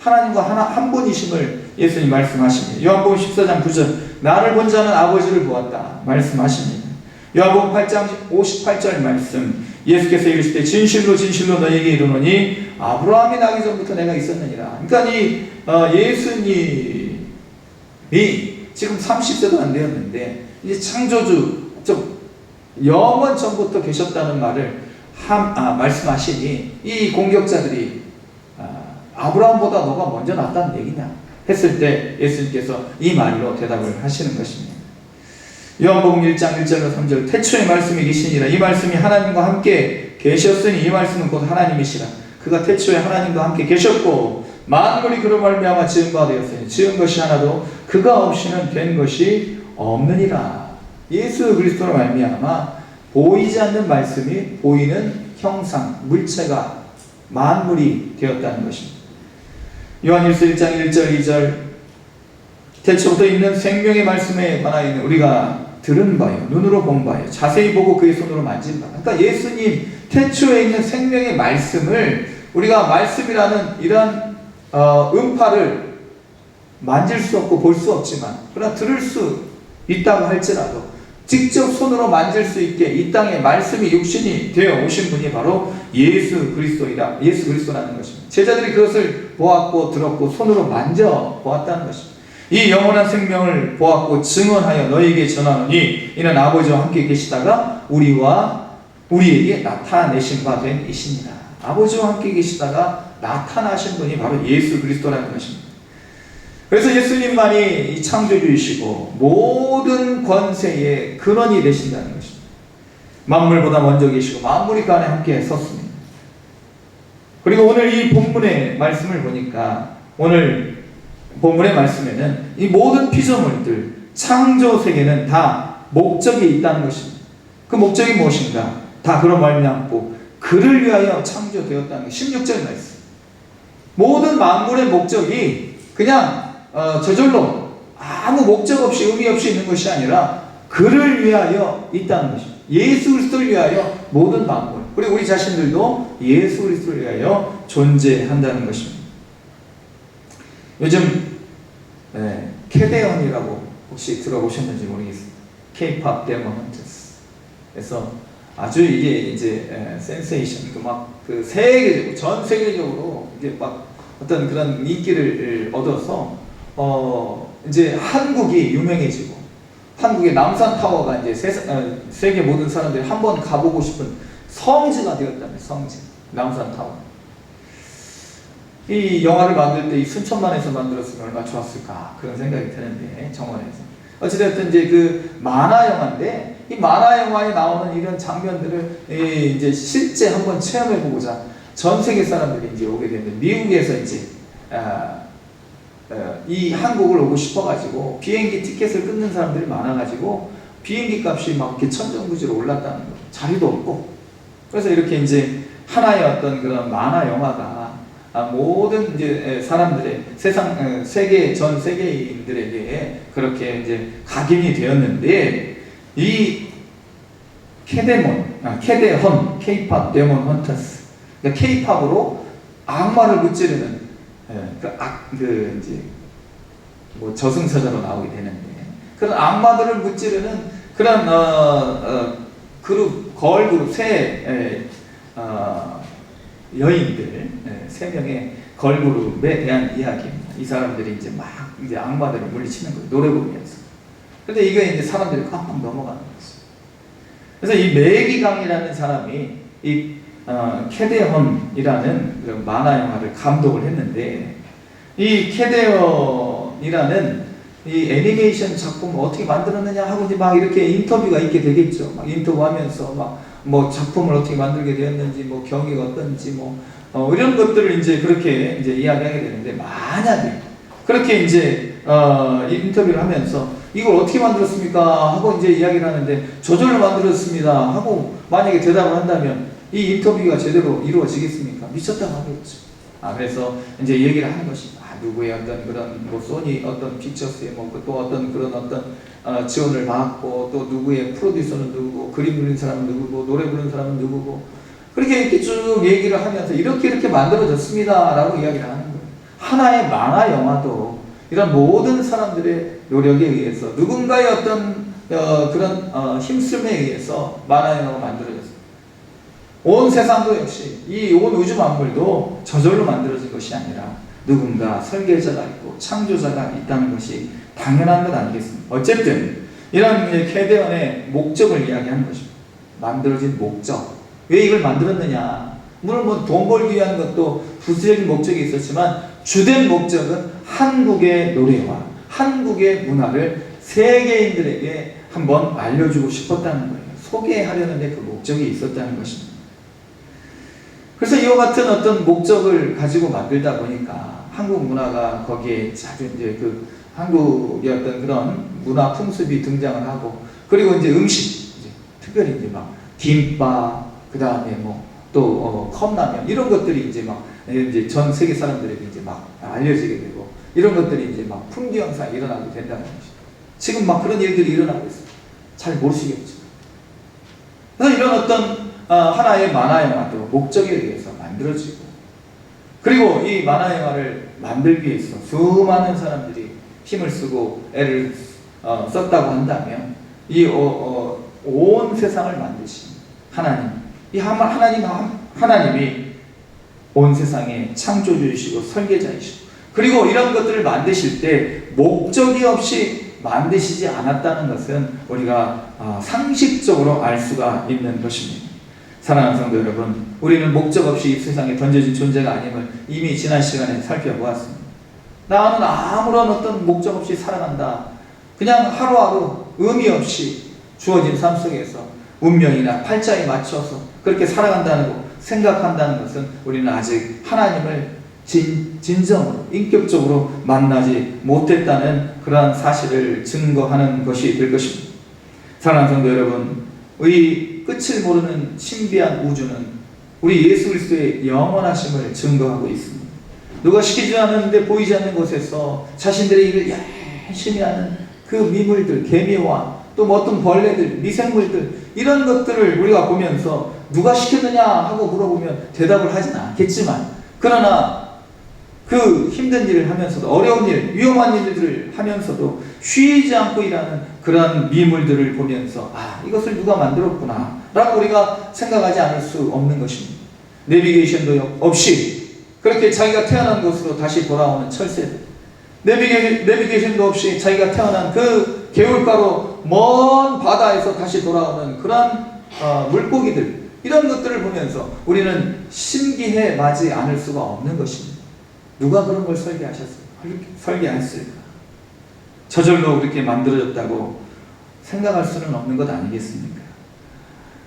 하나님과 한 분이심을 예수님 말씀하십니다. 요한복음 14장 9절 나를 본 자는 아버지를 보았다 말씀하십니다. 요한복음 8장 58절 말씀 예수께서 이르시되 진실로 진실로 너에게 이르노니 아브라함이 나기 전부터 내가 있었느니라. 그러니까 이 예수님이 지금 30세도 안 되었는데 이제 창조주, 좀 영원 전부터 계셨다는 말을 말씀하시니 이 공격자들이 아브라함보다 너가 먼저 낫다는 얘기냐 했을 때 예수님께서 이 말로 대답을 하시는 것입니다. 요한복음 1장 1절로 3절 태초에 말씀이 계시니라. 이 말씀이 하나님과 함께 계셨으니 이 말씀은 곧 하나님이시라. 그가 태초에 하나님과 함께 계셨고 만물이 그로 말미암아 지은 바 되었으니 지은 것이 하나도 그가 없이는 된 것이 없느니라. 예수 그리스도로 말미암아 보이지 않는 말씀이 보이는 형상, 물체가 만물이 되었다는 것입니다. 요한일서 1장 1절 2절 태초부터 있는 생명의 말씀에 관하여는 우리가 들은 바요, 눈으로 본 바요, 자세히 보고 그의 손으로 만진 바. 그러니까 예수님 태초에 있는 생명의 말씀을 우리가 말씀이라는 이러한 음파를 만질 수 없고 볼 수 없지만 그러나 들을 수 있다고 할지라도 직접 손으로 만질 수 있게 이 땅에 말씀이 육신이 되어 오신 분이 바로 예수 그리스도라는 것입니다. 제자들이 그것을 보았고 들었고 손으로 만져 보았다는 것입니다. 이 영원한 생명을 보았고 증언하여 너희에게 전하노니 이는 아버지와 함께 계시다가 우리에게 나타내신 바 된 이시니라. 아버지와 함께 계시다가 나타나신 분이 바로 예수 그리스도라는 것입니다. 그래서 예수님만이 이 창조주이시고 모든 권세의 근원이 되신다는 것입니다. 만물보다 먼저 계시고 만물이 그 안에 함께 섰습니다. 그리고 오늘 이 본문의 말씀을 보니까 오늘 본문의 말씀에는 이 모든 피조물들 창조 세계는 다 목적이 있다는 것입니다. 그 목적이 무엇인가? 다 그런 말미암고 그를 위하여 창조되었다는 게 16절 말씀. 모든 만물의 목적이 그냥 저절로 아무 목적 없이 의미 없이 있는 것이 아니라 그를 위하여 있다는 것입니다. 예수 그리스도를 위하여 모든 만물, 그리고 우리 자신들도 예수 그리스도를 위하여 존재한다는 것입니다. 요즘 캐데언이라고 혹시 들어보셨는지 모르겠습니다. K-pop 데몬 헌터스. 그래서 아주 이게 이제 센세이션, 그 세계적으로, 전 세계적으로 이게 막 어떤 그런 인기를 얻어서 이제 한국이 유명해지고 한국의 남산타워가 이제 세계 모든 사람들이 한번 가보고 싶은 성지가 되었다면 성지 남산타워. 이 영화를 만들 때 이 순천만에서 만들었으면 얼마나 좋았을까 그런 생각이 드는데 정원에서 어찌됐든 이제 그 만화 영화인데 이 만화 영화에 나오는 이런 장면들을 이제 실제 한번 체험해 보고자 전 세계 사람들이 이제 오게 됐는데 미국에서 이제 이 한국을 오고 싶어가지고 비행기 티켓을 끊는 사람들이 많아가지고 비행기 값이 막 이렇게 천정부지로 올랐다는 거, 자리도 없고. 그래서 이렇게 이제 하나의 어떤 그런 만화 영화가 모든 이제 사람들의 전 세계인들에게 그렇게 이제 각인이 되었는데 이 캐데헌, K-pop 데몬 헌터스, 그러니까 K-pop으로 악마를 무찌르는 이제 뭐 저승사자로 나오게 되는데 그런 악마들을 무찌르는 그런 걸그룹 세 여인들, 세 명의 걸그룹에 대한 이야기입니다. 이 사람들이 이제 막 이제 악마들을 물리치는 거예요. 노래 부르면서. 근데 이게 이제 사람들이 깜빡 넘어가는 거죠. 그래서 이 매기강이라는 사람이 이 캐데헌이라는 그런 만화 영화를 감독을 했는데 이 캐데헌이라는 이 애니메이션 작품을 어떻게 만들었느냐 하고 이제 막 이렇게 인터뷰가 있게 되겠죠. 막 인터뷰하면서 막 뭐 작품을 어떻게 만들게 되었는지, 뭐 경위가 어떤지, 이런 것들을 이제 그렇게 이제 이야기하게 되는데 만약에 그렇게 이제 인터뷰를 하면서 이걸 어떻게 만들었습니까 하고 이제 이야기를 하는데 저절로 만들었습니다 하고 만약에 대답을 한다면 이 인터뷰가 제대로 이루어지겠습니까? 미쳤다고 하겠죠. 그래서 이제 얘기를 하는 것입니다. 누구의 어떤 그런 뭐 소니 어떤 픽처스의 또 어떤 그런 지원을 받고 또 누구의 프로듀서는 누구고 그림 그리는 사람은 누구고 노래 부르는 사람은 누구고 그렇게 이렇게 쭉 얘기를 하면서 이렇게 만들어졌습니다라고 이야기를 하는 거예요. 하나의 만화 영화도 이런 모든 사람들의 노력에 의해서 누군가의 어떤 그런 힘씀에 의해서 만화 영화가 만들어졌어요. 온 세상도 역시 이 온 우주 만물도 저절로 만들어진 것이 아니라 누군가 설계자가 있고 창조자가 있다는 것이 당연한 것 아니겠습니까? 어쨌든 이런 캐데헌의 목적을 이야기하는 것입니다. 만들어진 목적. 왜 이걸 만들었느냐? 물론 뭐 돈 벌기 위한 것도 부수적인 목적이 있었지만 주된 목적은 한국의 노래와 한국의 문화를 세계인들에게 한번 알려주고 싶었다는 거예요. 소개하려는 데 그 목적이 있었다는 것입니다. 그래서 이와 같은 어떤 목적을 가지고 만들다 보니까 한국 문화가 거기에 자주 이제 그 한국의 어떤 그런 문화 풍습이 등장을 하고 그리고 이제 음식, 특별히 이제 막 김밥, 그 다음에 또 컵라면 이런 것들이 이제 막 이제 전 세계 사람들에게 이제 막 알려지게 되고 이런 것들이 이제 막 풍기영상이 일어나게 된다는 거죠. 지금 막 그런 일들이 일어나고 있어요. 잘 모르시겠죠. 그래서 이런 어떤 하나의 만화 영화도 목적에 의해서 만들어지고 그 그리고 이 만화영화를 만들기 위해서 수많은 사람들이 힘을 쓰고 애를 썼다고 한다면 이 온 세상을 만드신 하나님, 이 하나님이 온 세상의 창조주이시고 설계자이시고, 그리고 이런 것들을 만드실 때 목적이 없이 만드시지 않았다는 것은 우리가 상식적으로 알 수가 있는 것입니다. 사랑하는 성도 여러분, 우리는 목적 없이 이 세상에 던져진 존재가 아님을 이미 지난 시간에 살펴보았습니다. 나는 아무런 어떤 목적 없이 살아간다, 그냥 하루하루 의미 없이 주어진 삶 속에서 운명이나 팔자에 맞춰서 그렇게 살아간다고 생각한다는 것은 우리는 아직 하나님을 진정으로 인격적으로 만나지 못했다는 그러한 사실을 증거하는 것이 될 것입니다. 사랑하는 성도 여러분, 의 끝을 모르는 신비한 우주는 우리 예수 그리스도의 영원하심을 증거하고 있습니다. 누가 시키지 않았는데 보이지 않는 곳에서 자신들의 일을 열심히 하는 그 미물들, 개미와 또 어떤 벌레들, 미생물들, 이런 것들을 우리가 보면서 누가 시켰느냐 하고 물어보면 대답을 하진 않겠지만, 그러나 그 힘든 일을 하면서도, 어려운 일, 위험한 일들을 하면서도 쉬지 않고 일하는 그런 미물들을 보면서 이것을 누가 만들었구나 라고 우리가 생각하지 않을 수 없는 것입니다. 내비게이션도 없이 그렇게 자기가 태어난 곳으로 다시 돌아오는 철새들, 내비게이션도 없이 자기가 태어난 그 개울가로 먼 바다에서 다시 돌아오는 그런 물고기들, 이런 것들을 보면서 우리는 신기해 마지 않을 수가 없는 것입니다. 누가 그런 걸 설계했을까? 저절로 그렇게 만들어졌다고 생각할 수는 없는 것 아니겠습니까?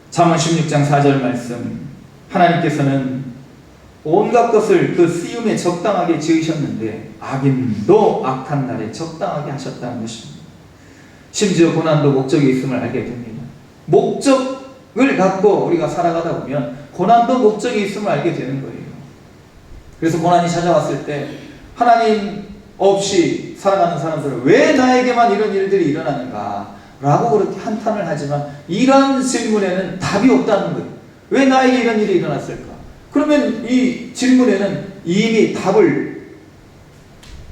잠언 16장 4절 말씀, 하나님께서는 온갖 것을 그 쓰임에 적당하게 지으셨는데 악인도 악한 날에 적당하게 하셨다는 것입니다. 심지어 고난도 목적이 있음을 알게 됩니다. 목적을 갖고 우리가 살아가다 보면 고난도 목적이 있음을 알게 되는 거예요. 그래서 고난이 찾아왔을 때 하나님 없이 살아가는 사람들은 왜 나에게만 이런 일들이 일어나는가 라고 그렇게 한탄을 하지만, 이런 질문에는 답이 없다는 거예요. 왜 나에게 이런 일이 일어났을까? 그러면 이 질문에는 이미 답을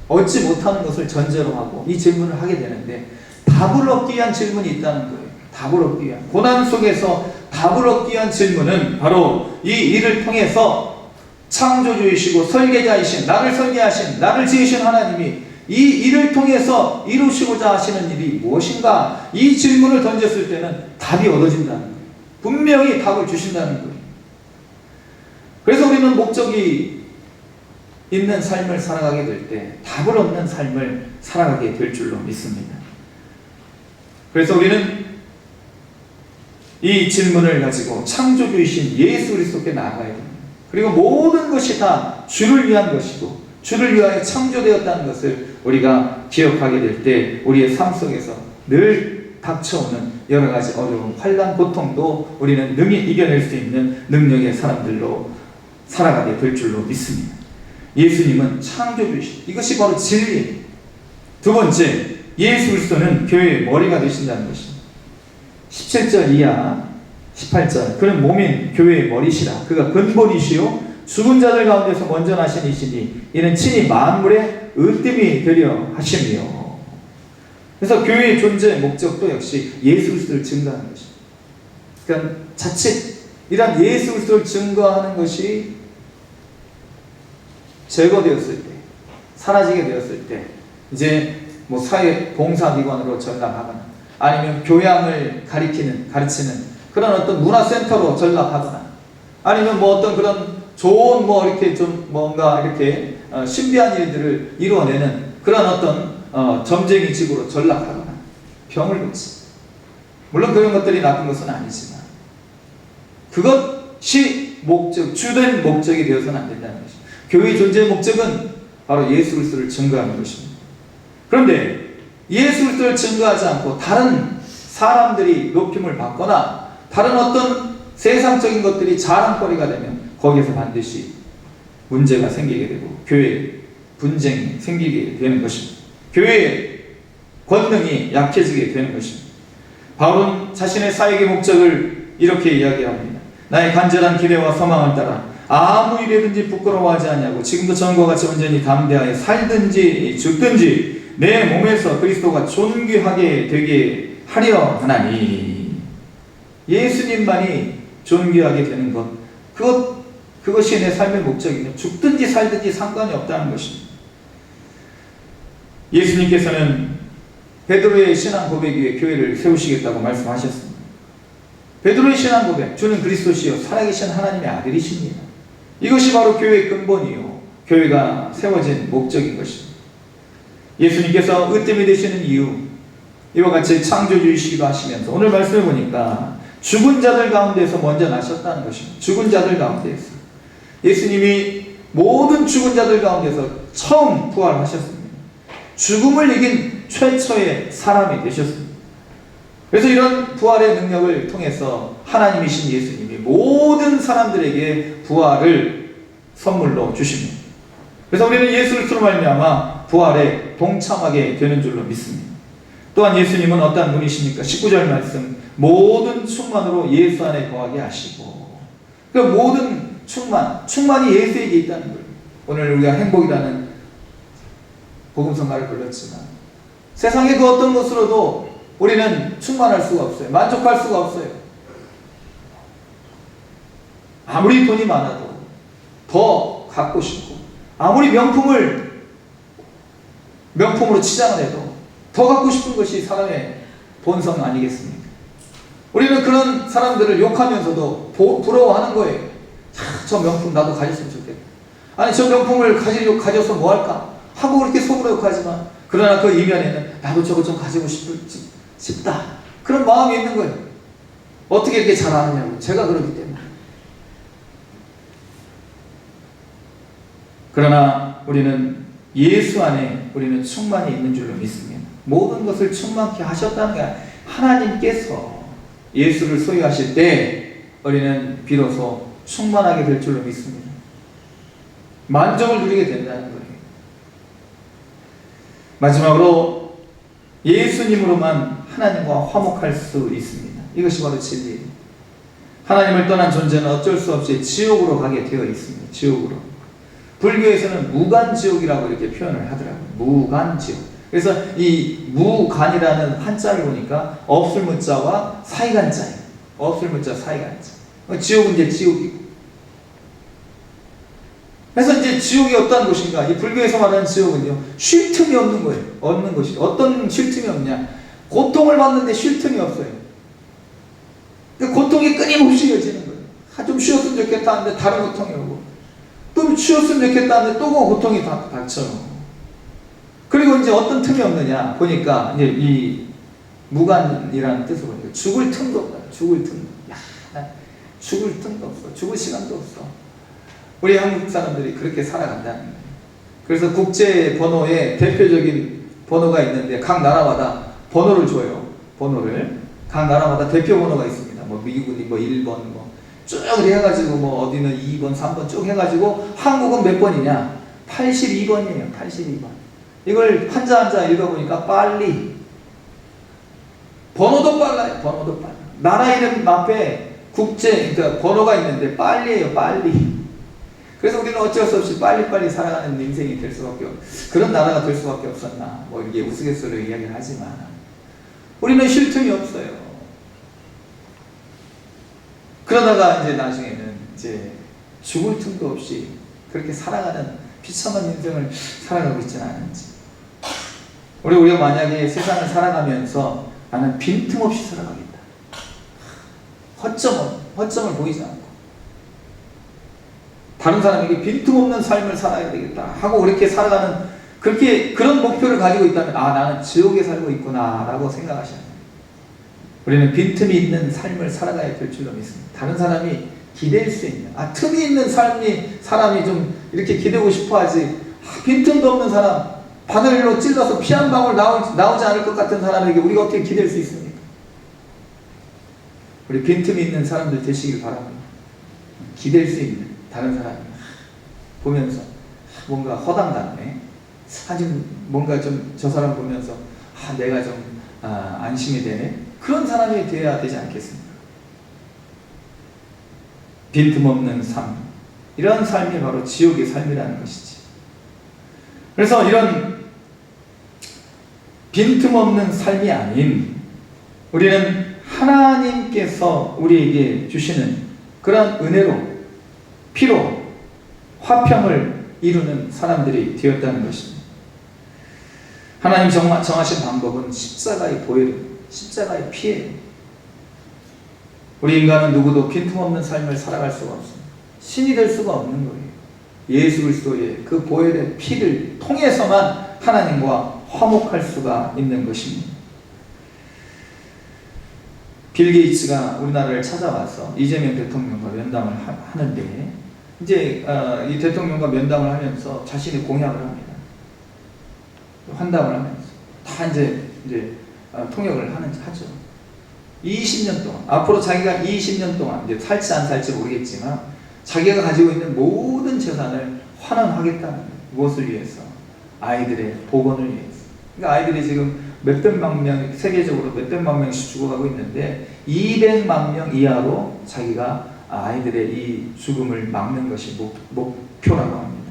얻지 못하는 것을 전제로 하고 이 질문을 하게 되는데, 답을 얻기 위한 질문이 있다는 거예요. 답을 얻기 위한, 고난 속에서 답을 얻기 위한 질문은 바로 이 일을 통해서 창조주이시고 설계자이신, 나를 설계하신, 나를 지으신 하나님이 이 일을 통해서 이루시고자 하시는 일이 무엇인가, 이 질문을 던졌을 때는 답이 얻어진다는 거예요. 분명히 답을 주신다는 거예요. 그래서 우리는 목적이 있는 삶을 살아가게 될 때 답을 얻는 삶을 살아가게 될 줄로 믿습니다. 그래서 우리는 이 질문을 가지고 창조주이신 예수 그리스도께 나아가야 됩니다. 그리고 모든 것이 다 주를 위한 것이고 주를 위하여 창조되었다는 것을 우리가 기억하게 될 때 우리의 삶 속에서 늘 닥쳐오는 여러 가지 어려움, 환난, 고통도 우리는 능히 이겨낼 수 있는 능력의 사람들로 살아가게 될 줄로 믿습니다. 예수님은 창조주이신, 이것이 바로 진리. 두 번째, 예수 그리스도는 교회의 머리가 되신다는 것입니다. 17절 이하 18절, 그는 몸인 교회의 머리시라. 그가 근본이시요 죽은 자들 가운데서 먼저 나신 이시니 이는 친히 만물의 으뜸이 되려 하심이요. 그래서 교회의 존재 목적도 역시 예수 그리스도를 증거하는 것입니다. 그러니까 자칫 이런 예수 그리스도를 증거하는 것이 제거되었을 때, 사라지게 되었을 때, 이제 뭐 사회 봉사기관으로 전락하거나 아니면 교양을 가르치는 그런 어떤 문화센터로 전락하거나 아니면 뭐 어떤 그런 좋은 뭐 이렇게 좀 뭔가 이렇게 신비한 일들을 이루어내는 그런 어떤 점쟁이 집으로 전락하거나 병을 고치, 물론 그런 것들이 나쁜 것은 아니지만 그것이 주된 목적이 되어서는 안 된다는 것입니다. 교회의 존재의 목적은 바로 예수 그리스도를 증거하는 것입니다. 그런데 예수 그리스도를 증거하지 않고 다른 사람들이 높임을 받거나 다른 어떤 세상적인 것들이 자랑거리가 되면 거기에서 반드시 문제가 생기게 되고 교회에 분쟁이 생기게 되는 것입니다. 교회의 권능이 약해지게 되는 것입니다. 바울은 자신의 사역의 목적을 이렇게 이야기합니다. 나의 간절한 기대와 소망을 따라 아무 일에든지 부끄러워하지 않냐고 지금도 전과 같이 온전히 담대하여 살든지 죽든지 내 몸에서 그리스도가 존귀하게 되게 하려 하나니. 예수님만이 존귀하게 되는 것, 그것이 내 삶의 목적이며 죽든지 살든지 상관이 없다는 것입니다. 예수님께서는 베드로의 신앙 고백 위에 교회를 세우시겠다고 말씀하셨습니다. 베드로의 신앙 고백, 주는 그리스도시요 살아계신 하나님의 아들이십니다. 이것이 바로 교회의 근본이요 교회가 세워진 목적인 것입니다. 예수님께서 으뜸이 되시는 이유, 이와 같이 창조주이시기도 하시면서 오늘 말씀을 보니까 죽은 자들 가운데서 먼저 나셨다는 것입니다. 죽은 자들 가운데에서 예수님이 모든 죽은 자들 가운데서 처음 부활하셨습니다. 죽음을 이긴 최초의 사람이 되셨습니다. 그래서 이런 부활의 능력을 통해서 하나님이신 예수님이 모든 사람들에게 부활을 선물로 주십니다. 그래서 우리는 예수를 통해 말미암아 부활에 동참하게 되는 줄로 믿습니다. 또한 예수님은 어떤 분이십니까? 19절 말씀, 모든 충만으로 예수 안에 거하게 하시고, 그 모든 충만이 예수에게 있다는 거예요. 오늘 우리가 행복이라는 복음성가를 불렀지만 세상의 그 어떤 것으로도 우리는 충만할 수가 없어요. 만족할 수가 없어요. 아무리 돈이 많아도 더 갖고 싶고, 아무리 명품으로 치장을 해도 더 갖고 싶은 것이 사람의 본성 아니겠습니까? 우리는 그런 사람들을 욕하면서도 부러워하는 거예요. 저 명품 나도 가졌으면 좋겠다. 아니 저 명품을 가져서 뭐 할까? 하고 그렇게 속으로 욕하지만 그러나 그 이면에는 나도 저거 좀 가지고 싶다. 그런 마음이 있는 거예요. 어떻게 이렇게 잘 아느냐고. 제가 그러기 때문에. 그러나 우리는 예수 안에 우리는 충만이 있는 줄로 믿습니다. 모든 것을 충만케 하셨다는 게 하나님께서 예수를 소유하실 때 우리는 비로소 충만하게 될 줄로 믿습니다. 만족을 누리게 된다는 거예요. 마지막으로 예수님으로만 하나님과 화목할 수 있습니다. 이것이 바로 진리예요. 하나님을 떠난 존재는 어쩔 수 없이 지옥으로 가게 되어 있습니다. 지옥으로. 불교에서는 무간지옥이라고 이렇게 표현을 하더라고요. 무간지옥. 그래서 이 무간이라는 한자를 보니까 없을 문자와 사이간자예요. 없을 문자, 사이간자. 지옥은 이제 지옥이고. 그래서 이제 지옥이 어떤 곳인가? 이 불교에서 말하는 지옥은요, 쉴 틈이 없는 거예요. 없는 곳이. 어떤 쉴 틈이 없냐? 고통을 받는데 쉴 틈이 없어요. 그 고통이 끊임없이 이어지는 거예요. 좀 쉬었으면 좋겠다 하는데 다른 고통이 오고, 또 쉬었으면 좋겠다 하는데 또 그 고통이 닥쳐요. 그리고 이제 어떤 틈이 없느냐 보니까 이제 이 무간이라는 뜻을 보니까 죽을 틈도 없다. 죽을 틈도. 죽을 틈도 없어. 죽을 시간도 없어. 우리 한국 사람들이 그렇게 살아간다는 거예요. 그래서 국제 번호에 대표적인 번호가 있는데 각 나라마다 번호를 줘요. 번호를. 각 나라마다 대표 번호가 있습니다. 뭐 미국은 뭐 1번 뭐 쭉 해가지고 뭐 어디는 2번, 3번 쭉 해가지고 한국은 몇 번이냐? 82번이에요. 82번. 이걸 한자 읽어보니까 빨리. 번호도 빨라요. 번호도 빨라. 나라 이름 앞에 그러니까 번호가 있는데 빨리예요. 빨리. 그래서 우리는 어쩔 수 없이 빨리빨리 살아가는 인생이 될 수밖에 그런 나라가 될 수밖에 없었나. 뭐 이게 우스갯소리로 이야기를 하지만 우리는 쉴 틈이 없어요. 그러다가 이제 나중에는 이제 죽을 틈도 없이 그렇게 살아가는 비참한 인생을 살아가고 있지는 않은지. 우리가 만약에 세상을 살아가면서 나는 빈틈없이 살아가겠다. 허점을 보이지 않고 다른 사람에게 빈틈없는 삶을 살아야 되겠다 하고 그렇게 살아가는 그런 목표를 가지고 있다면 나는 지옥에 살고 있구나 라고 생각하셔야 돼요. 우리는 빈틈이 있는 삶을 살아가야 될 줄로 믿습니다. 다른 사람이 기댈 수 있는 틈이 있는 사람이 좀 이렇게 기대고 싶어 하지 빈틈도 없는 사람 바늘로 찔러서 피 한 방울 나오지 않을 것 같은 사람에게 우리가 어떻게 기댈 수 있습니까? 우리 빈틈이 있는 사람들 되시길 바랍니다. 기댈 수 있는 다른 사람이 보면서 뭔가 허당당해. 사실 뭔가 좀 저 사람 보면서 내가 좀 안심이 되네. 그런 사람이 되어야 되지 않겠습니까? 빈틈없는 삶. 이런 삶이 바로 지옥의 삶이라는 것이지. 그래서 이런 빈틈없는 삶이 아닌 우리는 하나님께서 우리에게 주시는 그런 은혜로 피로 화평을 이루는 사람들이 되었다는 것입니다. 하나님 정하신 방법은 십자가의 보혈, 십자가의 피예요. 우리 인간은 누구도 빈틈없는 삶을 살아갈 수가 없습니다. 신이 될 수가 없는 거예요. 예수 그리스도의 그 보혈의 피를 통해서만 하나님과 화목할 수가 있는 것입니다. 빌 게이츠가 우리나라를 찾아와서 이재명 대통령과 면담을 하는데 이제 이 대통령과 면담을 하면서 자신이 공약을 합니다. 환담을 하면서 다 이제 통역을 하죠. 20년 동안, 앞으로 자기가 20년 동안 이제 살지 안 살지 모르겠지만 자기가 가지고 있는 모든 재산을 환원하겠다는 거예요. 무엇을 위해서? 아이들의 복원을 위해서. 그러니까 아이들이 지금 몇백만 명, 세계적으로 몇백만 명씩 죽어가고 있는데 200만 명 이하로 자기가 아이들의 이 죽음을 막는 것이 목표라고 합니다.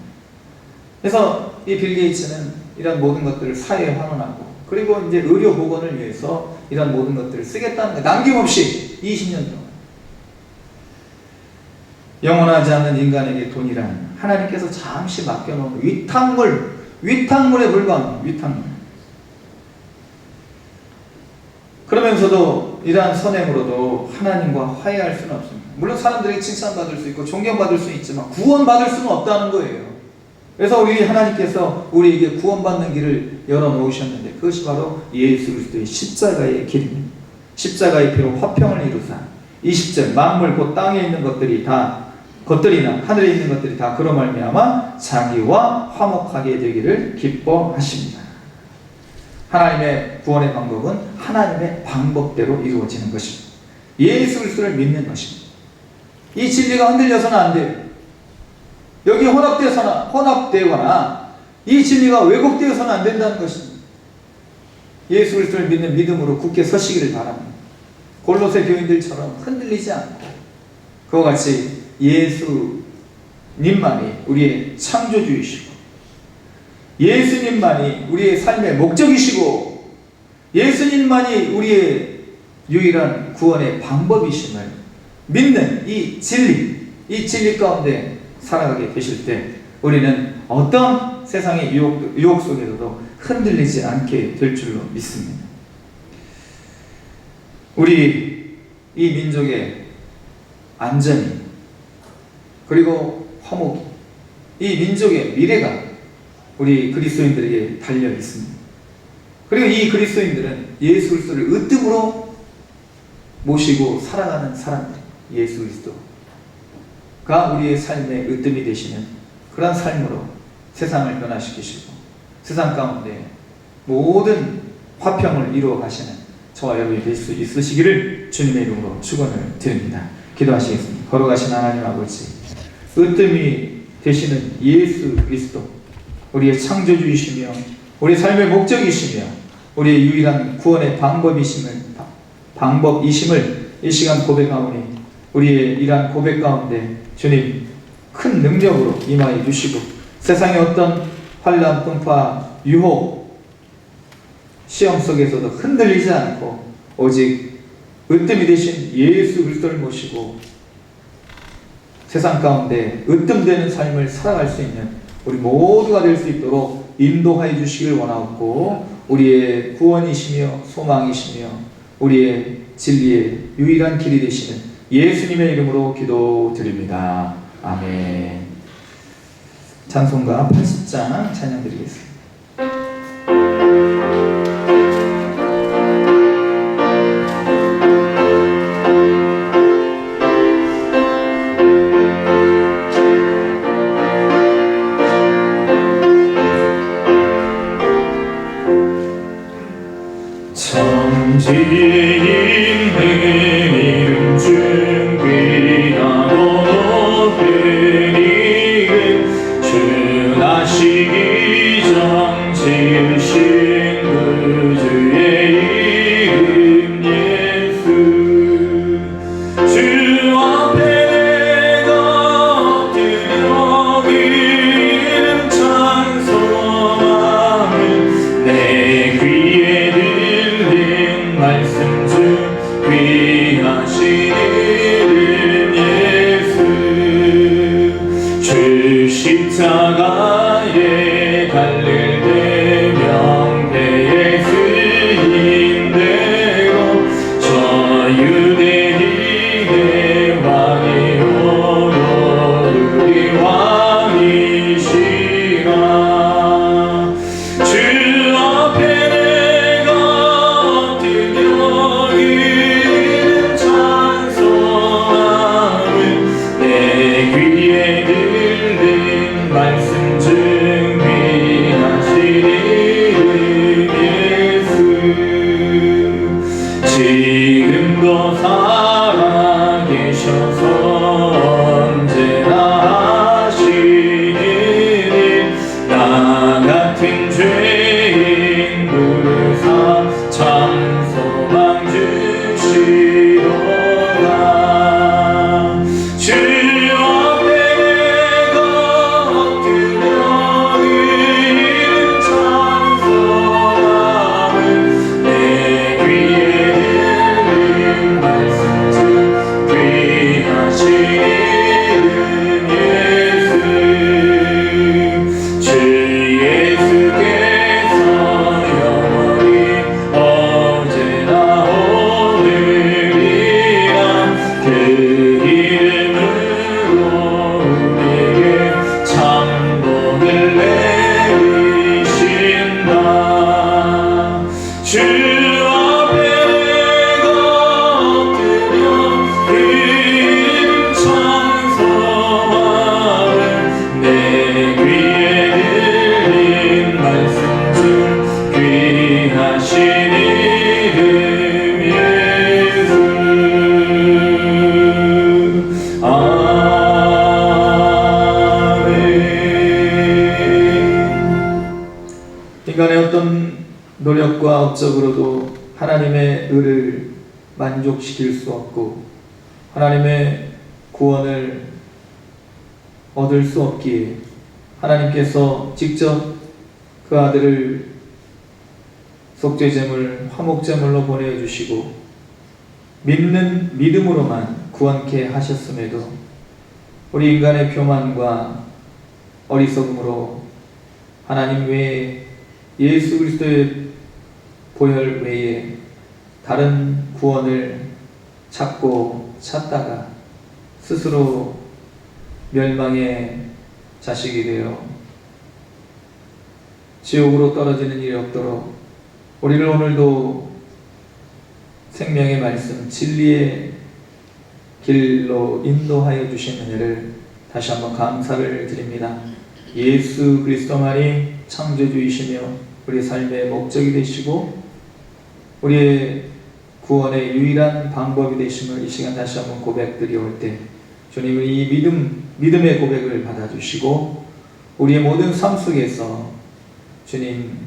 그래서 이 빌 게이츠는 이런 모든 것들을 사회에 환원하고 그리고 이제 의료 복원을 위해서 이런 모든 것들을 쓰겠다는 거예요. 남김없이 20년 동안. 영원하지 않는 인간에게 돈이란 하나님께서 잠시 맡겨놓은 위탁물에 불과한 위탁물. 그러면서도 이러한 선행으로도 하나님과 화해할 수는 없습니다. 물론 사람들에게 칭찬받을 수 있고 존경받을 수는 있지만 구원받을 수는 없다는 거예요. 그래서 우리 하나님께서 우리에게 구원받는 길을 열어놓으셨는데 그것이 바로 예수 그리스도의 십자가의 길입니다. 십자가의 피로 화평을 이루사 20절 만물 곧 땅에 있는 것들이나 하늘에 있는 것들이 다 그로 말미암아 자기와 화목하게 되기를 기뻐하십니다. 하나님의 구원의 방법은 하나님의 방법대로 이루어지는 것입니다. 예수 그리스도를 믿는 것입니다. 이 진리가 흔들려서는 안 돼요. 여기 혼합되거나 이 진리가 왜곡되어서는 안 된다는 것입니다. 예수 그리스도를 믿는 믿음으로 굳게 서시기를 바랍니다. 골로새 교인들처럼 흔들리지 않고 그와 같이 예수님만이 우리의 창조주이시고 예수님만이 우리의 삶의 목적이시고 예수님만이 우리의 유일한 구원의 방법이심을 믿는 이 진리 가운데 살아가게 되실 때 우리는 어떤 세상의 유혹 속에서도 흔들리지 않게 될 줄로 믿습니다. 우리 이 민족의 안전이 그리고 화목이 이 민족의 미래가 우리 그리스도인들에게 달려 있습니다. 그리고 이 그리스도인들은 예수 그리스도를 으뜸으로 모시고 살아가는 사람들, 예수 그리스도가 우리의 삶의 으뜸이 되시는 그런 삶으로 세상을 변화시키시고 세상 가운데 모든 화평을 이루어 가시는 저와 여러분이 될 수 있으시기를 주님의 이름으로 축원을 드립니다. 기도하시겠습니다. 걸어가신 하나님 아버지, 으뜸이 되시는 예수 그리스도, 우리의 창조주이시며 우리 삶의 목적이시며 우리의 유일한 구원의 방법이심을 이 시간 고백하오니 우리의 이러한 고백 가운데 주님 큰 능력으로 임하여 주시고 세상의 어떤 환난, 풍파, 유혹, 시험 속에서도 흔들리지 않고 오직 으뜸이 되신 예수 그리스도를 모시고 세상 가운데 으뜸되는 삶을 살아갈 수 있는 우리 모두가 될 수 있도록 인도하여 주시길 원하옵고 우리의 구원이시며 소망이시며 우리의 진리의 유일한 길이 되시는 예수님의 이름으로 기도드립니다. 아멘. 찬송가 80장 찬양 드리겠습니다. 천지의 인생 준비하고 높은 이름 주 나시기 전 그 십자가에 달릴 때 명패에 쓰인 대로 저 유대인의 왕이 오노리 왕이시라. 주 앞에 내가 엎드려 이름 찬송하는 내 귀에 들린 말씀 준비하신 이름 예수. 지금도 살아계셔서 언제나 하시는 일, 나 같은 죄인 부르사 참 소망 주시도다. 주 앞에 내가 엎드려 이름 찬송하는 내 귀에 들린 말씀 중 귀하신 이름 예수. 주 예수께서 영원히 언제나 오늘이라 그 이름으로 우리에게 참 복을 내리신다. 주 앞에 내가 엎드려 이름 찬송하는 내 귀에 들린 말씀 중 귀하신 이름 예수. 아멘. 인간의 어떤 노력과 업적으로도 하나님의 의를 만족시킬 수 없고 하나님의 구원을 얻을 수 없기에 하나님께서 직접 그 아들을 속죄제물, 화목제물로 보내주시고 믿는 믿음으로만 구원케 하셨음에도 우리 인간의 교만과 어리석음으로 하나님 외에 예수 그리스도의 보혈 외에 다른 구원을 찾고 찾다가 스스로 멸망의 자식이 되어 지옥으로 떨어지는 일이 없도록 우리를 오늘도 생명의 말씀, 진리의 길로 인도하여 주신 은혜를 다시 한번 감사를 드립니다. 예수 그리스도만이 창조주이시며 우리 삶의 목적이 되시고 우리의 구원의 유일한 방법이 되심을 이 시간 다시 한번 고백드리올 때 주님은 이 믿음의 고백을 받아주시고 우리의 모든 삶 속에서 주님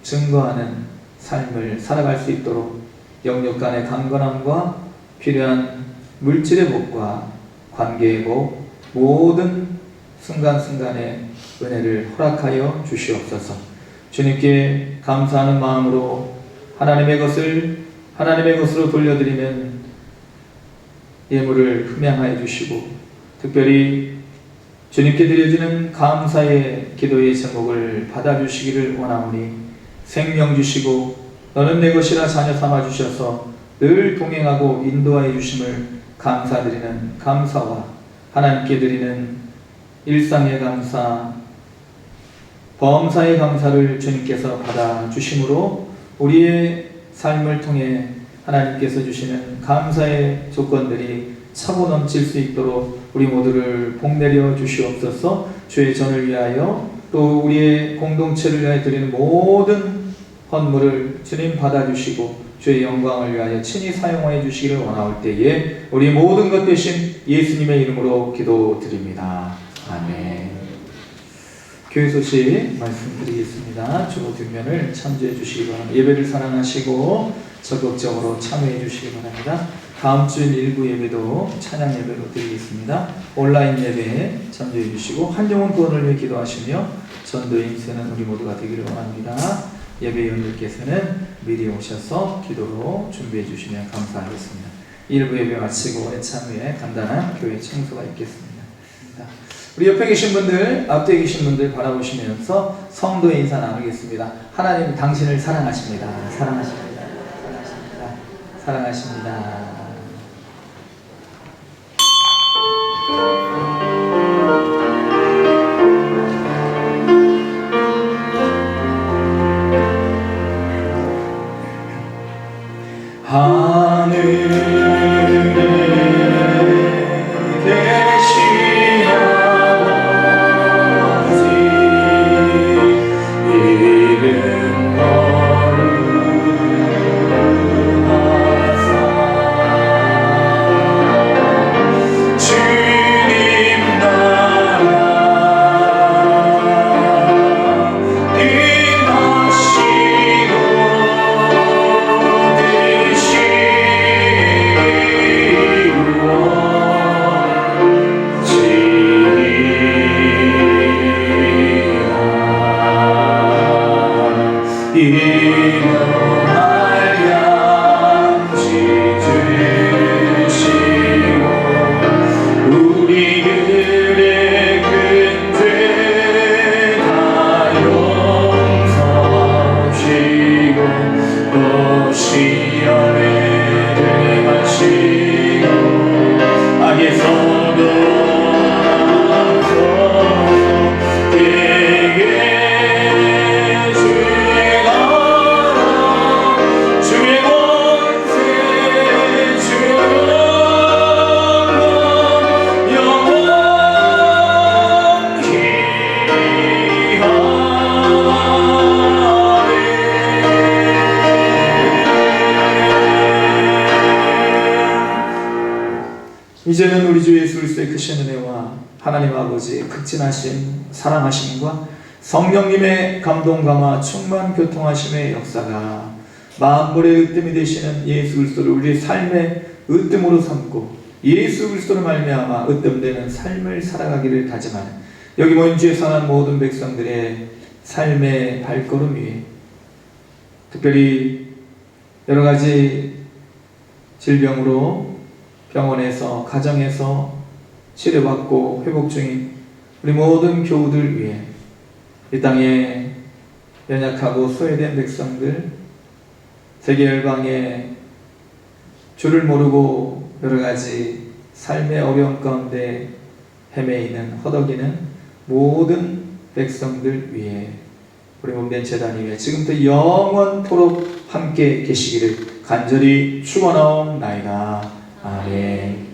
증거하는 삶을 살아갈 수 있도록 영육 간의 강건함과 필요한 물질의 복과 관계의 복, 모든 순간순간의 은혜를 허락하여 주시옵소서. 주님께 감사하는 마음으로 하나님의 것으로 돌려드리는 예물을 흠양하여 주시고 특별히 주님께 드려지는 감사의 기도의 제목을 받아주시기를 원하오니 생명 주시고 너는 내 것이라 자녀 삼아 주셔서 늘 동행하고 인도하여 주심을 감사드리는 감사와 하나님께 드리는 일상의 감사, 범사의 감사를 주님께서 받아주심으로 우리의 삶을 통해 하나님께서 주시는 감사의 조건들이 차고 넘칠 수 있도록 우리 모두를 복내려 주시옵소서. 주의 전을 위하여 또 우리의 공동체를 위하여 드리는 모든 헌물을 주님 받아주시고 주의 영광을 위하여 친히 사용하여 주시기를 원하올 때에 우리 모든 것 대신 예수님의 이름으로 기도드립니다. 아멘. 교회 소식 말씀드리겠습니다. 주보 뒷면을 참조해 주시기 바랍니다. 예배를 사랑하시고 적극적으로 참여해 주시기 바랍니다. 다음 주일 일부 예배도 찬양 예배로 드리겠습니다. 온라인 예배에 참조해 주시고 한영혼 구원을 위해 기도하시며 전도에 힘쓰는 우리 모두가 되기를 원합니다. 예배위원들께서는 미리 오셔서 기도로 준비해 주시면 감사하겠습니다. 일부 예배 마치고 애참 후에 간단한 교회 청소가 있겠습니다. 우리 옆에 계신 분들, 앞에 계신 분들 바라보시면서 성도의 인사 나누겠습니다. 하나님 당신을 사랑하십니다. 사랑하십니다. 사랑하십니다. 사랑하십니다. 하늘에 계신 아버지 이름 거룩하사 주님 나라 임하시고 이름할 양지 주시고 우리들의 근죄 다 용서하시고 또 시험에 들어가시고 악에서도 이제는 우리 주 예수 그리스도의 크신 은혜와 하나님 아버지의 극진하신 사랑하심과 성령님의 감동 감화 충만 교통하심의 역사가 만물의 으뜸이 되시는 예수 그리스도를 우리의 삶의 으뜸으로 삼고 예수 그리스도로 말미암아 으뜸되는 삶을 살아가기를 다짐하는 여기 모인 주의 선한 모든 백성들의 삶의 발걸음 위에 특별히 여러 가지 질병으로 병원에서 가정에서 치료받고 회복 중인 우리 모든 교우들 위해 이 땅에 연약하고 소외된 백성들, 세계 열방에 주를 모르고 여러 가지 삶의 어려움 가운데 헤매이는 허덕이는 모든 백성들 위해 우리 몸된 재단 위에 지금부터 영원토록 함께 계시기를 간절히 축원하옵나이다. 아멘.